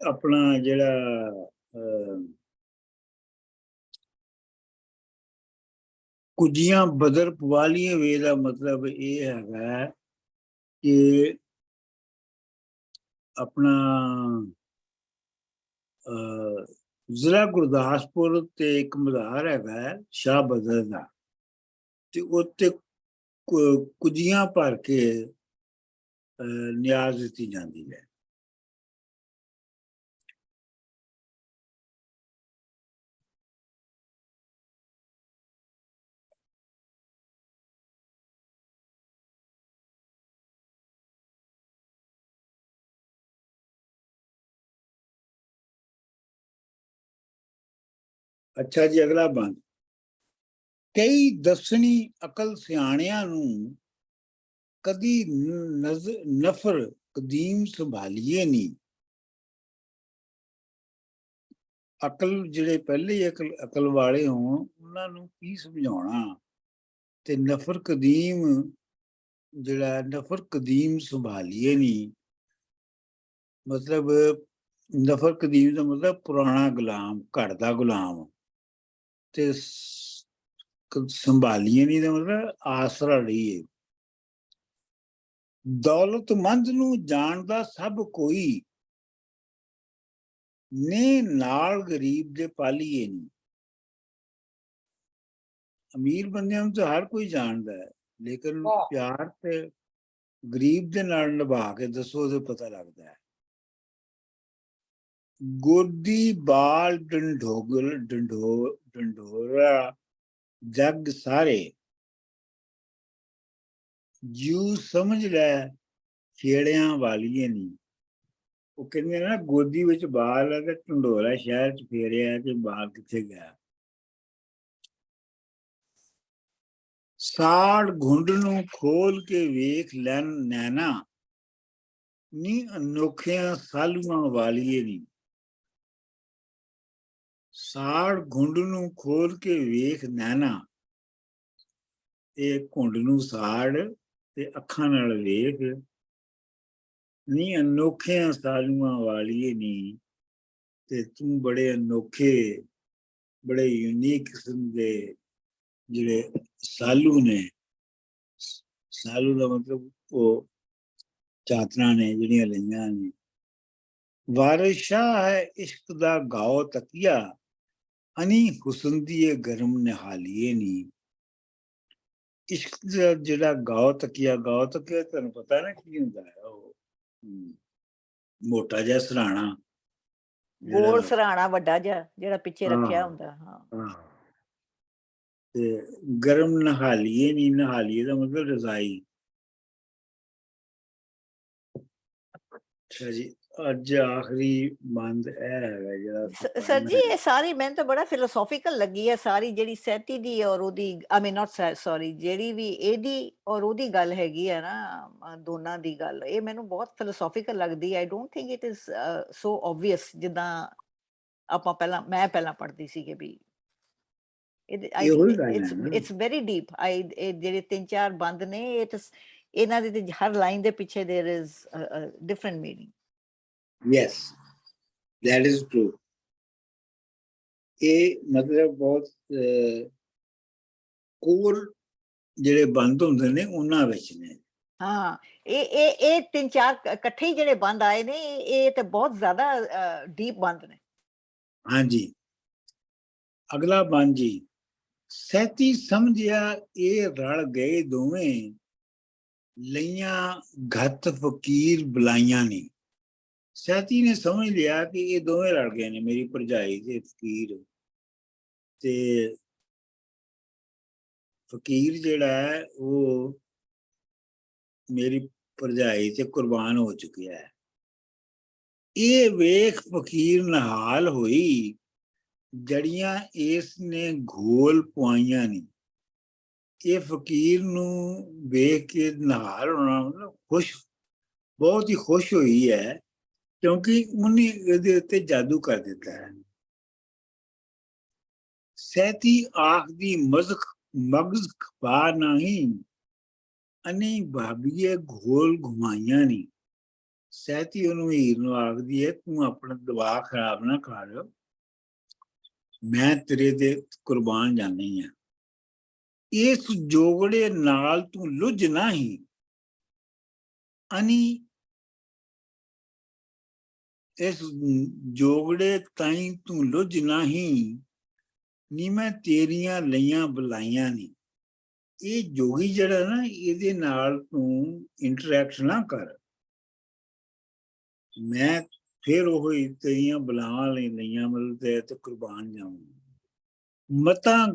ਆਪਣਾ ਜਿਹੜਾ ਕੁਜੀਆਂ ਬਦਰ ਪਵਾਲੀਏ ਵੇ ਦਾ ਮਤਲਬ ਇਹ ਹੈਗਾ ਕਿ ਆਪਣਾ ਜ਼ਿਲ੍ਹਾ ਗੁਰਦਾਸਪੁਰ ਤੇ ਇੱਕ ਮਜ਼ਾਰ ਹੈਗਾ ਸ਼ਾਹ ਬਦਰ ਦਾ, ਤੇ ਉੱਥੇ ਕੁਜੀਆਂ ਭਰ ਕੇ ਨਿਆਜ਼ ਦਿੱਤੀ ਜਾਂਦੀ ਹੈ। ਅੱਛਾ ਜੀ, ਅਗਲਾ ਬੰਦ। ਕਈ ਦਸਣੀ ਅਕਲ ਸਿਆਣਿਆਂ ਨੂੰ, ਕਦੀ ਨਫਰ ਕਦੀਮ ਸੰਭਾਲੀਏ ਨਹੀਂ। ਅਕਲ ਜਿਹੜੇ ਪਹਿਲੇ ਅਕਲ ਵਾਲੇ ਹੋਣ ਉਹਨਾਂ ਨੂੰ ਕੀ ਸਮਝਾਉਣਾ, ਤੇ ਨਫਰ ਕਦੀਮ ਜਿਹੜਾ ਨਫਰ ਕਦੀਮ ਸੰਭਾਲੀਏ ਨਹੀਂ, ਮਤਲਬ ਨਫਰ ਕਦੀਮ ਦਾ ਮਤਲਬ ਪੁਰਾਣਾ ਗੁਲਾਮ, ਘੜਦਾ ਗੁਲਾਮ, ਤੇ ਸੰਭਾਲੀਏ ਨਹੀਂ ਦਾ ਮਤਲਬ ਆਸਰਾ ਲਈਏ। ਦੌਲਤਮੰਦ ਨੂੰ ਜਾਣਦਾ ਸਭ ਕੋਈ, ਨੇ ਨਾਲ ਗਰੀਬ ਦੇ ਪਾਲੀਏ ਨਹੀਂ। ਅਮੀਰ ਬੰਦਿਆਂ ਨੂੰ ਤਾਂ ਹਰ ਕੋਈ ਜਾਣਦਾ ਹੈ, ਲੇਕਿਨ ਪਿਆਰ ਤੇ ਗਰੀਬ ਦੇ ਨਾਲ ਨਿਭਾ ਕੇ ਦੱਸੋ, ਉਹਦੇ ਪਤਾ ਲੱਗਦਾ ਹੈ। ਗੋਦੀ ਬਾਲ ਢੰਡੋਰਾ ਜੱਗ ਸਾਰੇ, ਜਿਉ ਸਮਝ ਲੈ ਛੇੜਿਆਂ ਵਾਲੀਏ ਨਹੀਂ। ਉਹ ਕਹਿੰਦੇ ਨਾ ਗੋਦੀ ਵਿੱਚ ਬਾਲ ਹੈ ਤੇ ਢੰਡੋਰਾ ਸ਼ਹਿਰ ਚ ਫੇਰਿਆ ਕਿ ਬਾਲ ਕਿੱਥੇ ਗਿਆ। ਸਾੜ ਘੁੰਡ ਨੂੰ ਖੋਲ ਕੇ ਵੇਖ ਲੈਣ ਨੈਣਾ, ਨੀ ਅਨੋਖਿਆਂ ਸਾਲੂਆਂ ਵਾਲੀਏ ਨਹੀਂ। ਸਾੜ ਘੁੰਡ ਨੂੰ ਖੋਲ ਕੇ ਵੇਖ ਨੈਣਾ, ਇਹ ਘੁੰਡ ਨੂੰ ਸਾੜ ਤੇ ਅੱਖਾਂ ਨਾਲ ਵੇਖ, ਨੀ ਅਨੋਖਿਆਂ ਸਾਲੂਆਂ ਵਾਲੀਏ ਨਹੀਂ, ਤੇ ਤੂੰ ਬੜੇ ਅਨੋਖੇ बड़े यूनीक किस्म के जिहड़े सालू ने, सालू का मतलब वो चादरां ने जिहड़ियां लईयां ने। वारिस शाह है इश्क दा गाओ तकिया, अनी हुसन दी गरम निहालिए नी। इश्क दा जिहड़ा गाओ तकिया तुहानूं पता ना की हुंदा है? मोटा जिहा सराहना, ਗੋਲ ਸਰਾਣਾ ਵੱਡਾ ਜਿਹਾ ਜਿਹੜਾ ਪਿੱਛੇ ਰੱਖਿਆ ਹਾਂ। ਹੁੰਦਾ। ਹਾਂ हाँ ते गरम नहालिए नहीं, नहालिए का मतलब रजाई। अच्छा जी, अज आखिरी बंद है जरा ਸਰ ਜੀ ਇਹ ਸਾਰੀ ਮੈਨੂੰ ਤਾਂ ਬੜਾ ਫਿਲੋਸੋਫੀਕਲ ਲੱਗੀ ਹੈ ਸਾਰੀ ਜਿਹੜੀ ਸੈਤੀ ਦੀ ਔਰ ਉਹਦੀ ਆਈ ਮੀਨ ਨਾਟ ਸੌਰੀ ਜਿਹੜੀ ਵੀ ਇਹਦੀ ਔਰ ਉਹਦੀ ਗੱਲ ਹੈਗੀ ਹੈ ਨਾ ਦੋਨਾਂ ਦੀ ਗੱਲ, ਇਹ ਮੈਨੂੰ ਬਹੁਤ ਫਿਲੋਸੋਫੀਕਲ ਲੱਗਦੀ ਹੈ। I don't think it is so obvious ਜਿੱਦਾਂ ਮੈਂ ਪਹਿਲਾਂ ਪੜ੍ਹਦੀ ਸੀ ਕਿ ਵੀ I think it's very deep. ਇਹ ਜਿਹੜੇ 3-4 ਬੰਦ ਨੇ ਇਹਨਾਂ ਦੇ ਤੇ ਹਰ ਲਾਈਨ ਦੇ ਪਿੱਛੇ there is different meaning. Yes that is true. ये मतलब बहुत कोर ਜਿਹੜੇ ਬੰਦ ਹੁੰਦੇ ਨੇ ਉਹਨਾਂ ਵਿੱਚ ਨੇ। ਹਾਂ ਇਹ 3-4 ਇਕੱਠੇ ਹੀ ਜਿਹੜੇ ਬੰਦ ਆਏ ਨੇ ਇਹ ਤੇ ਬਹੁਤ ਜ਼ਿਆਦਾ ਡੀਪ ਬੰਦ ਨੇ। ਹਾਂਜੀ ਅਗਲਾ ਬੰਦ ਜੀ, ਸੈਤੀ ਸਮਝਿਆ ਇਹ ਰਲ ਗਏ ਦੋਵੇਂ, ਲਈਆਂ ਘੱਤ ਫਕੀਰ ਬੁਲਾਈਆਂ ਨੇ। ਸੈਤੀ ਨੇ ਸਮਝ ਲਿਆ ਕਿ ਇਹ ਦੋਵੇਂ ਰਲ ਗਏ ਨੇ, ਮੇਰੀ ਭਰਜਾਈ ਤੇ ਫਕੀਰ। ਤੇ ਫਕੀਰ ਜਿਹੜਾ ਹੈ ਉਹ ਮੇਰੀ ਭਰਜਾਈ ਤੇ ਕੁਰਬਾਨ ਹੋ ਚੁੱਕਿਆ ਹੈ। ਇਹ ਵੇਖ ਫਕੀਰ ਨਿਹਾਲ ਹੋਈ, ਜੜੀਆਂ ਇਸ ਨੇ ਘੋਲ ਪਵਾਈਆਂ ਨਹੀਂ। ਇਹ ਫਕੀਰ ਨੂੰ ਵੇਖ ਕੇ ਨਿਹਾਲ ਹੋਣਾ ਮਤਲਬ ਖੁਸ਼, ਬਹੁਤ ਹੀ ਖੁਸ਼ ਹੋਈ ਹੈ ਕਿਉਂਕਿ ਉਹਨੇ ਇਹਦੇ ਉੱਤੇ ਜਾਦੂ ਕਰ ਦਿੱਤਾ ਹੈ। ਸੈਤੀ ਆਖਦੀ ਮਗਜ਼ ਖਪਾ ਨਹੀਂ, ਅਨੀ ਭਾਬੀਏ ਘੋਲ ਘੁਮਾਈਆਂ ਨਹੀਂ। ਸੈਤੀ ਉਹਨੂੰ ਹੀਰ ਨੂੰ ਆਖਦੀ ਹੈ, ਤੂੰ ਆਪਣਾ ਦਿਮਾਗ ਖਰਾਬ ਨਾ ਕਰ, ਮੈਂ ਤੇਰੇ ਤੇ ਕੁਰਬਾਨ ਜਾਨੀ ਹਾਂ। ਇਸ ਜੋਗੜੇ ਨਾਲ ਤੂੰ ਲੁੱਝ ਨਹੀਂ, ਅਨੀ ਇਸ ਜੋਗੜੇ ਤਾਈਂ ਤੂੰ ਲੁੱਝ ਨਹੀਂ, ਨੀ ਮੈਂ ਤੇਰੀਆਂ ਲਈਆਂ ਬੁਲਾਈਆਂ ਨਹੀਂ। ਇਹ ਜੋਗੀ ਜਿਹੜਾ ਨਾ ਇਹਦੇ ਨਾਲ ਤੂੰ ਇੰਟਰੈਕਟ ਨਾ ਕਰ, ਮੈਂ ਫਿਰ ਉਹ ਹੀ ਤੇਰੀਆਂ ਬੁਲਾਵਾਂ ਲਈ ਲਈਆਂ ਮਤਲਬ ਤੇ ਕੁਰਬਾਨ ਜਾਵਾਂ। ਮਤਾਂ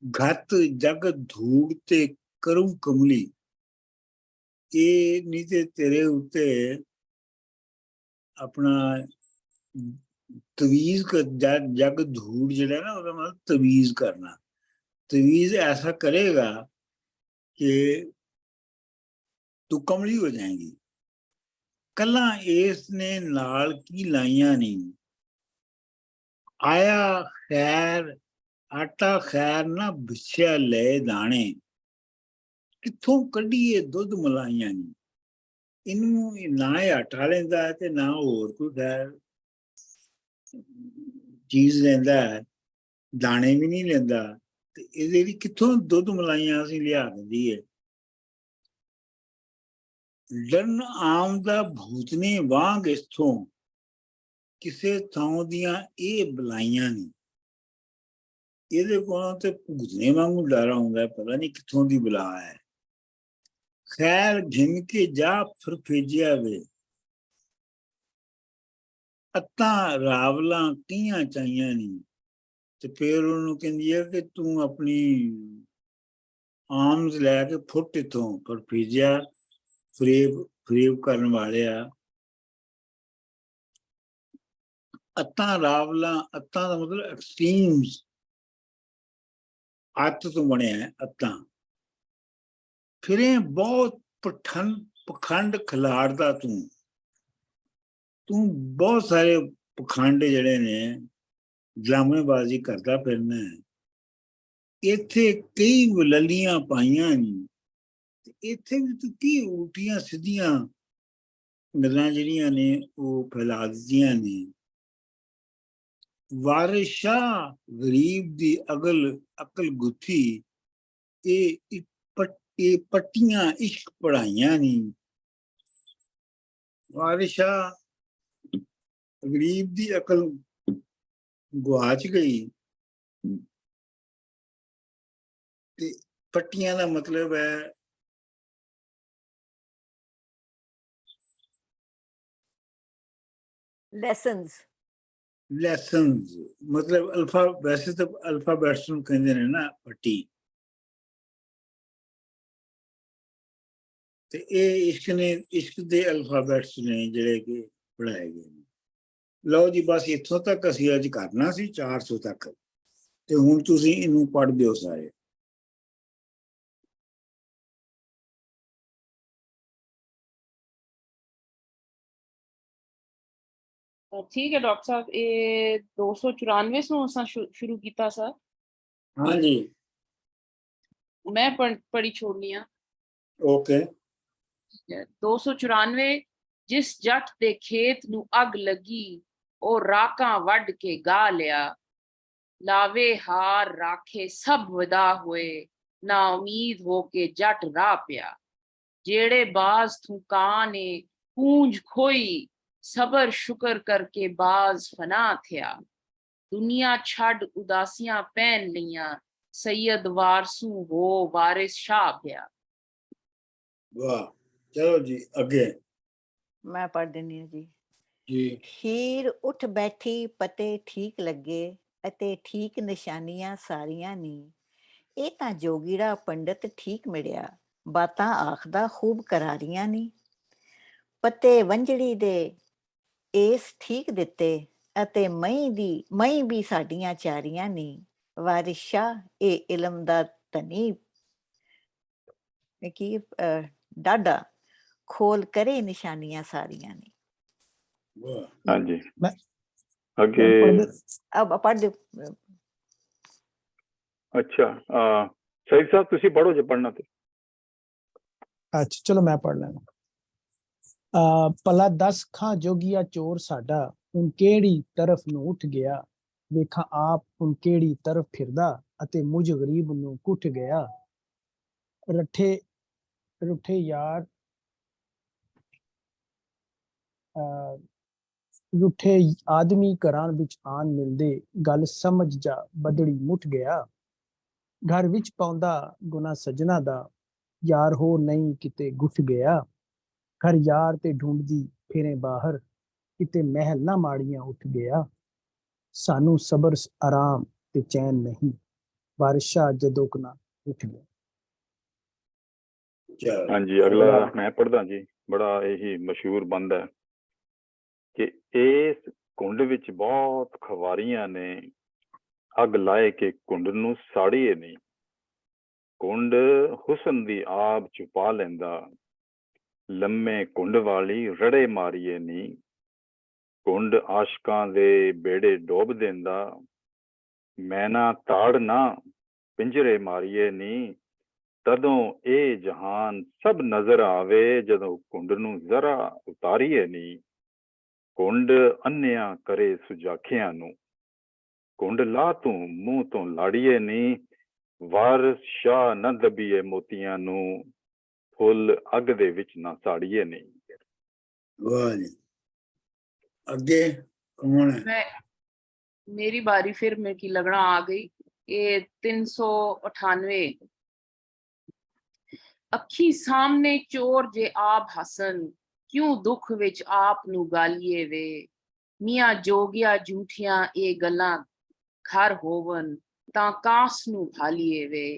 ਘੱਤ ਜਗ ਧੂੜ ਤੇ ਕਰੂ ਕਮਲੀ, ਇਹ ਨਹੀਂ ਤੇ ਤੇਰੇ ਉੱਤੇ ਆਪਣਾ ਤਵੀਜ਼ ਜਗ ਧੂੜ ਜਿਹੜਾ ਨਾ ਉਹਦਾ ਮਤਲਬ ਤਵੀਜ਼ ਕਰਨਾ। तवीज़ ऐसा करेगा कि तू कमली हो जाएगी। कला इसने नाल की लाइया नहीं, आया खैर आटा खैर ना बिछिया ले दाने, कित्थों कढ़िए दुध मलाइया नहीं। इनू ना आटा लेंदा है ते ना होर कोई खैर चीज़ लेंदा है, दाने भी नहीं लेंदा। ਇਹਦੇ ਲਈ ਕਿੱਥੋਂ ਦੁੱਧ ਮਲਾਈਆਂ ਅਸੀਂ ਲਿਆ ਦਿੰਦੀ ਹੈ। ਡਰਨ ਆਮ ਦਾ ਭੂਤਨੇ ਵਾਂਗ ਇਥੋਂ, ਕਿਸੇ ਥਾਂ ਦੀਆਂ ਇਹ ਬੁਲਾਈਆਂ ਨਹੀਂ। ਇਹਦੇ ਕੋਲੋਂ ਤੇ ਭੂਤਨੇ ਵਾਂਗੂ ਡਰ ਆਉਂਦਾ, ਪਤਾ ਨਹੀਂ ਕਿੱਥੋਂ ਦੀ ਬੁਲਾ ਹੈ। ਖੈਰ ਘਿੰਨ ਕੇ ਜਾ ਫਿਰ ਭੇਜਿਆ ਵੇ, ਅੱਤਾਂ ਰਾਵਲਾਂ ਕੀਆਂ ਚਾਹੀਆਂ ਨਹੀਂ। ਤੇ ਫਿਰ ਉਹਨੂੰ ਕਹਿੰਦੀ ਹੈ ਕਿ ਤੂੰ ਆਪਣੀ ਆਰਮਸ ਲੈ ਕੇ ਫੁੱਟ ਇੱਥੋਂ, ਪਰ ਭੇਜਿਆ ਫਰੇਬ ਕਰਨ ਵਾਲਿਆ। ਅੱਤਾਂ ਰਾਵਲਾਂ, ਅੱਤਾਂ ਦਾ ਮਤਲਬ ਐਕਸਟ੍ਰੀਮਸ, ਅੱਤ ਤੋਂ ਬਣਿਆ ਹੈ ਅੱਤਾਂ। ਫਿਰੇ ਬਹੁਤ ਪਖੰਡ ਖਿਲਾਰਦਾ ਤੂੰ ਬਹੁਤ ਸਾਰੇ ਪਖੰਡ ਜਿਹੜੇ ਨੇ ਡਰਾਮੇਬਾਜ਼ੀ ਕਰਦਾ ਫਿਰਨਾ ਹੈ। ਇੱਥੇ ਕਈ ਵਲਲੀਆਂ ਪਾਈਆਂ ਨਹੀਂ, ਇੱਥੇ ਵੀ ਤੂੰ ਕੀ ਉਲਟੀਆਂ ਸਿੱਧੀਆਂ ਗੱਲਾਂ ਜਿਹੜੀਆਂ ਨੇ ਉਹ ਫੈਲਾ ਦਿੱਤੀਆਂ ਨੇ। ਵਾਰਿਸ ਸ਼ਾਹ ਗਰੀਬ ਦੀ ਅਕਲ ਗੁੱਥੀ, ਇਹ ਪੱਟੀਆਂ ਇਸ਼ਕ ਪੜਾਈਆਂ ਨਹੀਂ। ਵਾਰਿਸ ਸ਼ਾਹ ਗਰੀਬ ਦੀ ਅਕਲ ਗੁਆਚ ਗਈ ਤੇ ਪੱਟੀਆਂ ਦਾ ਮਤਲਬ ਹੈ ਲੈਸਨਸ। ਮਤਲਬ ਵੈਸੇ ਤਾਂ ਅਲਫਾਬੈਟਸ ਨੂੰ ਕਹਿੰਦੇ ਨੇ ਨਾ ਪੱਟੀ, ਤੇ ਇਹ ਇਸ਼ਕ ਦੇ ਅਲਫਾਬੈਟਸ ਨੇ ਜਿਹੜੇ ਕਿ ਪੜਾਏ ਗਏ ਨੇ। ਲਓ ਜੀ, ਬਸ ਇੱਥੋਂ ਤੱਕ ਅਸੀਂ ਅੱਜ ਕਰਨਾ ਸੀ, 400 ਤੱਕ, ਤੇ ਹੁਣ ਤੁਸੀਂ ਇਹਨੂੰ ਪੜ੍ਹ ਦਿਓ ਸਾਰੇ। ठीक है डॉक्टर साहब, ये 294 ਨੂੰ ਅਸਾਂ ਸ਼ੁਰੂ ਕੀਤਾ ਸਰ। ਹਾਂਜੀ, मैं पढ़ी छोड़नी आ। ओके। 294, जिस जट दे खेत ਨੂੰ ਅੱਗ ਲੱਗੀ, ਉਹ ਰਾਕਾਂ ਵੱਢ ਕੇ ਗਾ ਲਿਆ, ਲਾਵੇ ਹਾਰ ਰਾਖੇ ਸਭ ਵਦਾ ਹੋਏ, ਨਾ ਉਮੀਦ ਹੋ ਕੇ ਜੱਟ ਰਾਹ ਪਿਆ, ਜਿਹੜੇ ਬਾਜ਼ ਤੂੰ ਕਾਂ ਨੇ ਪੂੰਝ ਖੋਈ, ਸਬਰ ਸ਼ੁਕਰ ਕਰਕੇ ਬਾਜ਼ ਫਨਾ ਥਿਆ, ਦੁਨੀਆ ਛੱਡ ਉਦਾਸੀਆਂ ਪਹਿਨ ਲਈਆਂ, ਸੈयद ਵਾਰਸੂ ਹੋ ਵਾਰਿਸ ਸ਼ਾਹ ਪਿਆ। ਵਾਹ, ਚਲੋ ਜੀ ਅੱਗੇ। ਮੈਂ ਪੜ੍ਹ ਦਿੰਦੀ ਹਾਂ ਜੀ। ਜੀ। ਹੀਰ ਉੱਠ ਬੈਠੀ ਪਤੇ ਠੀਕ ਲੱਗੇ, ਅਤੇ ਠੀਕ ਨਿਸ਼ਾਨੀਆਂ ਸਾਰੀਆਂ ਨੀ, ਇਹ ਤਾਂ ਜੋਗੀੜਾ ਪੰਡਤ ਠੀਕ ਮਿਲਿਆ, ਬਾਤਾਂ ਆਖਦਾ ਖੂਬ ਕਰਾਰੀਆਂ ਨੀ, ਪਤੇ ਵੰਝੜੀ ਦੇ ਏਸ ਠੀਕ ਦਿੱਤੇ, ਅਤੇ ਮਈ ਵੀ ਸਾਡੀਆਂ ਚਾਰੀਆਂ ਨੀ, ਵਾਰਿਸ ਸ਼ਾਹ ਇਹ ਇਲਮ ਦਾ ਧਨੀ ਕੀ ਡਾਡਾ, ਖੋਲ ਕਰੇ ਨਿਸ਼ਾਨੀਆਂ ਸਾਰੀਆਂ ਨੇ। ਹਾਂਜੀ, ਮੈਂ ਅੱਗੇ ਅਬ ਪੜ੍ਹ ਦਿਓ। ਅੱਛਾ, ਸਹੀਦ ਸਾਹਿਬ ਤੁਸੀਂ ਪੜ੍ਹੋ ਜੇ ਪੜ੍ਹਨਾ ਤੇ। ਅੱਛਾ ਚਲੋ ਮੈਂ ਪੜ੍ਹ ਲੈਣਾ। ਭਲਾ ਦੱਸ ਖਾਂ ਜੋਗੀਆ ਚੋਰ ਸਾਡਾ, ਹੁਣ ਕਿਹੜੀ ਤਰਫ ਨੂੰ ਉੱਠ ਗਿਆ, ਵੇਖਾਂ ਆਪ ਹੁਣ ਕਿਹੜੀ ਤਰਫ ਫਿਰਦਾ, ਅਤੇ ਮੁਝ ਗਰੀਬ ਨੂੰ ਕੁੱਟ ਗਿਆ, ਰੁੱਠੇ ਯਾਰ ਰੁੱਠੇ ਆਦਮੀ ਘਰਾਂ ਵਿੱਚ ਆਣ ਮਿਲਦੇ, ਗੱਲ ਸਮਝ ਜਾ ਬਦੜੀ ਮੁੱਠ ਗਿਆ, ਘਰ ਵਿੱਚ ਪਾਉਂਦਾ ਗੁਨਾ ਸਜਣਾ ਦਾ, ਯਾਰ ਹੋ ਨਹੀਂ ਕਿਤੇ ਗੁੱਠ ਗਿਆ, ਘਰ ਯਾਰ ਤੇ ਢੂੰਡਦੀ ਫਿਰੇ ਬਾਹਰ, ਕਿਤੇ ਮਹਿਲ ਨਾ ਮਾੜੀਆਂ ਉੱਠ ਗਿਆ, ਸਾਨੂੰ ਸਬਰ ਆਰਾਮ ਤੇ ਚੈਨ ਨਹੀਂ, ਵਾਰਿਸ ਸ਼ਾਹ ਜਦੋਂ ਕਨਾ ਉੱਠ ਗਿਆ। ਹਾਂਜੀ, ਅਗਲਾ ਮੈਂ ਪੜ੍ਹਦਾ ਜੀ। ਬੜਾ ਇਹੀ ਮਸ਼ਹੂਰ ਬੰਦ ਹੈ ਕਿ ਇਸ ਕੁੰਡ ਵਿੱਚ ਬਹੁਤ ਖਵਾਰੀਆਂ ਨੇ, ਅੱਗ ਲਾਏ ਕੇ ਕੁੰਡ ਨੂੰ ਸਾੜੀਏ ਨਹੀਂ, ਕੁੰਡ ਹੁਸਨ ਦੀ ਆਬ ਛੁਪਾ ਲੈਂਦਾ, ਲੰਮੇ ਕੁੰਡ ਵਾਲੀ ਰੜੇ ਮਾਰੀਏ ਨੀ, ਕੁੰਡ ਆਸ਼ਕਾਂ ਦੇ ਬੇੜੇ ਡੋਬ ਦਿੰਦਾ, ਮੈਨਾ ਤਾੜ ਨਾ ਪਿੰਜਰੇ ਮਾਰੀਏ ਨੀ, ਤਦੋਂ ਇਹ ਜਹਾਨ ਸਭ ਨਜ਼ਰ ਆਵੇ, ਜਦੋਂ ਕੁੰਡ ਨੂੰ ਜ਼ਰਾ ਉਤਾਰੀਏ ਨੀ, ਕੁੰਡ ਅੰਨਿਆਂ ਕਰੇ ਸੁਜਾਖਿਆਂ ਨੂੰ, ਕੁੰਡ ਲਾ ਤੂੰ ਮੂੰਹ ਤੋਂ ਲਾੜੀਏ ਨੀ, ਵਾਰਿਸ ਸ਼ਾਹ ਨਾ ਦਬੀਏ ਮੋਤੀਆਂ ਨੂੰ, ਫੁੱਲ ਅੱਗ ਦੇ ਵਿੱਚ ਨਾ ਸਾੜੀਏ ਨਹੀਂ। ਵਾਹ ਜੀ, ਅੱਗੇ ਕੌਣ ਹੈ? मेरी बारी, फिर मेरे की लगना आ गई। ये 398। अखी सामने चोर जे आप हसन, क्यों दुख विच आप नू गालिए वे, मियां जोगिया झूठियां ये गल्लां घर होवन, तां कास नू भालिए वे,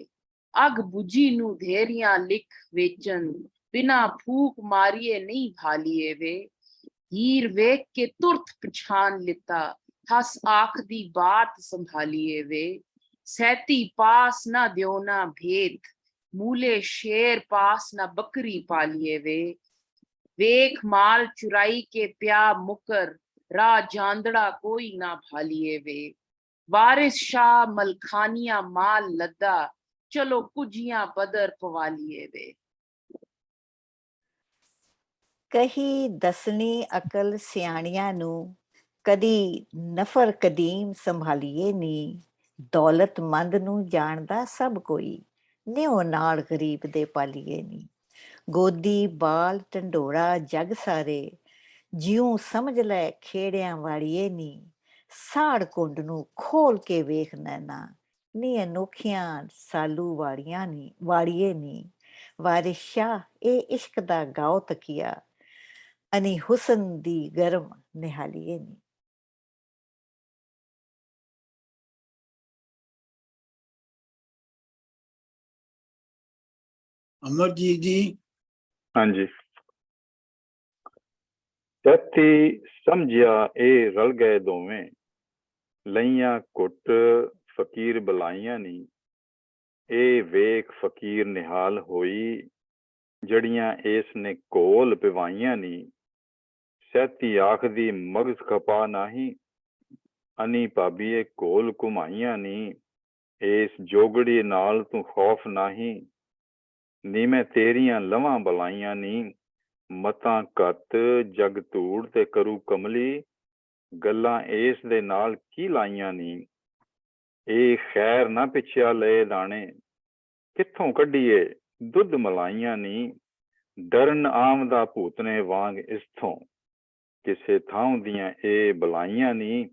अग बुझी नू धेरियां लिख वेचन, बिना फूक मारिए नहीं भालिए वे, हीर वेख के तुरत पछान लिता, हस आख दी बात संभालिए वे, सैती पास ना दियो ना भेद, मूले शेर पास ना बकरी पालिए वे, वेख माल चुराई के प्या मुकर, राह जांदड़ा कोई ना भालिए वे, वारिस शाह मलखानिया माल लद्दा, चलो कुजियां बदर पवालिए वे। ਕਹੀ ਦਸਣੀ ਅਕਲ ਸਿਆਣਿਆਂ ਨੂੰ, ਕਦੀ ਨਫਰ ਕਦੀਮ ਸੰਭਾਲੀਏ ਨੀ, ਦੌਲਤਮੰਦ ਨੂੰ ਜਾਣਦਾ ਸਭ ਕੋਈ, ਨਿਉ ਨਾਲ ਗਰੀਬ ਦੇ ਪਾਲੀਏ ਨੀ। ਗੋਦੀ ਬਾਲ ਢੰਡੋਰਾ ਜਗ ਸਾਰੇ, ਜਿਉਂ ਸਮਝ ਲੈ ਖੇੜਿਆਂ ਵਾਲੀਏ ਨੀ। ਸਾੜ ਕੁੰਡ ਨੂੰ ਖੋਲ ਕੇ ਵੇਖ ਨੈਣਾ, ਨੀ ਅਨੋਖੀਆਂ ਸਾਲੂ ਵਾੜੀਏ ਨੀ। ਵਾਰਿਸ ਸ਼ਾਹ ਇਹ ਇਸ਼ਕ ਦਾ ਗਾਓ ਤਕੀਆ, ਅਨੀ ਹੁਸਨ ਦੀ ਗਰਮ ਨਿਹਾਲੀਏ ਨੀ। ਅਮਰਜੀਤ ਜੀ। ਹਾਂਜੀ। ਤੈਥੀ ਸਮਝਿਆ ਇਹ ਰਲ ਗਏ ਦੋਵੇਂ, ਲਈਆਂ ਘੁੱਟ ਫਕੀਰ ਬੁਲਾਈਆਂ ਨੀ। ਇਹ ਵੇਖ ਫਕੀਰ ਨਿਹਾਲ ਹੋਈ, ਜੜੀਆਂ ਇਸ ਨੇ ਘੋਲ ਪਿਵਾਈਆਂ ਨੀ। ਸੈਤੀ ਆਖਦੀ ਮਗਜ਼ ਖਪਾ ਨਾਹੀਂ, ਅਨੀ ਭਾਬੀਏ ਘੋਲ ਘੁਮਾਈਆਂ ਨੀ। ਇਸ ਜੋਗੜੀ ਨਾਲ ਤੂੰ ਖੌਫ ਨਾਹੀਂ, ਨੀ ਮੈਂ ਤੇਰੀਆਂ ਲਵਾਂ ਬੁਲਾਈਆਂ ਨੀ। ਮਤਾਂ ਘੱਤ ਜਗ ਧੂੜ ਤੇ ਕਰੂ ਕਮਲੀ, ਗੱਲਾਂ ਇਸ ਦੇ ਨਾਲ ਕੀ ਲਾਈਆਂ ਨੀ। ਇਹ ਖੈਰ ਨਾ ਪਿੱਛਿਆ ਲਏ ਦਾਣੇ, ਕਿੱਥੋਂ ਕੱਢੀਏ ਦੁੱਧ ਮਲਾਈਆਂ ਨੀ। ਡਰਨ ਆਮਦਾ ਭੂਤਨੇ ਵਾਂਗ ਇਸਥੋਂ, ਕਿਸੇ ਥਾਂ ਦੀਆਂ ਇਹ ਬੁਲਾਈਆਂ ਨੀ।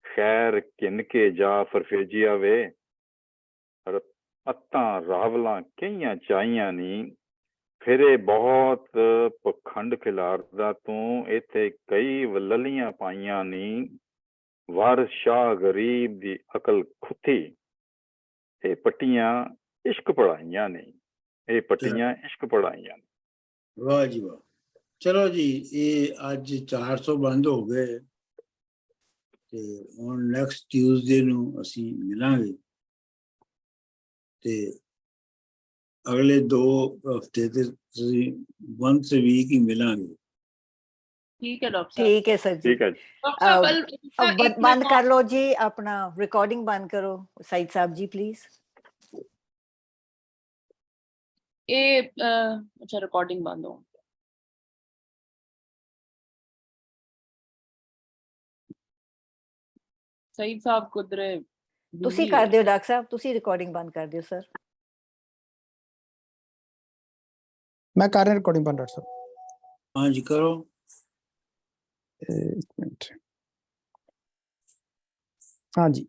ਖੈਰ ਕਿਨ ਕੇ ਜਾ ਫਰਫੇਜੀਆ ਵੇ, ਅੱਤਾਂ ਰਾਵਲਾਂ ਕਈਆਂ ਚਾਹੀਆਂ ਨੀ। ਫਿਰੇ ਬਹੁਤ ਪਖੰਡ ਖਿਲਾਰਦਾ ਤੂੰ, ਇੱਥੇ ਕਈ ਵਲਲੀਆਂ ਪਾਈਆਂ ਨੀ। ਵਾਰਿਸ ਸ਼ਾਹ ਗਰੀਬ ਦੀ ਅਕਲ ਖੁੱਥੀ, ਇਹ ਪੱਟੀਆਂ ਇਸ਼ਕ ਪੜਾਈਆਂ ਨੇ। ਇਹ ਪੱਟੀਆਂ ਇਸ਼ਕ ਪੜਾਈਆਂ ਨੇ। ਵਾਹ ਜੀ ਵਾਹ। ਚਲੋ ਜੀ, ਇਹ ਅੱਜ 400 ਬੰਦ ਹੋ ਗਏ ਤੇ ਹੁਣ ਨੈਕਸਟ ਟਿਊਜ਼ਡੇ ਨੂੰ ਅਸੀਂ ਮਿਲਾਂਗੇ ਤੇ ਅਗਲੇ 2 ਹਫ਼ਤੇ ਤੇ ਤੁਸੀਂ once a week ਹੀ ਮਿਲਾਂਗੇ। ਠੀਕ ਹੈ ਡਾਕਟਰ ਸਾਹਿਬ। ਠੀਕ ਹੈ ਸਰ ਜੀ। ਠੀਕ ਹੈ ਜੀ। ਡਾਕਟਰ ਸਾਹਿਬ अब बंद कर लो जी, अपना रिकॉर्डिंग बंद करो सईद साहब जी प्लीज। ਇਹ ਅੱਛਾ ਰਿਕਾਰਡਿੰਗ ਬੰਦ ਹੋ। ਸਈਦ ਸਾਹਿਬ ਕੁਦਰੇ ਤੁਸੀਂ ਕਰ ਦਿਓ ਡਾਕਟਰ ਸਾਹਿਬ, ਤੁਸੀਂ ਰਿਕਾਰਡਿੰਗ ਬੰਦ ਕਰ ਦਿਓ ਸਰ। मैं कर रहा रिकॉर्डिंग बंद डॉक्टर साहब। हाँ जी करो। एक मिनट। हाँ जी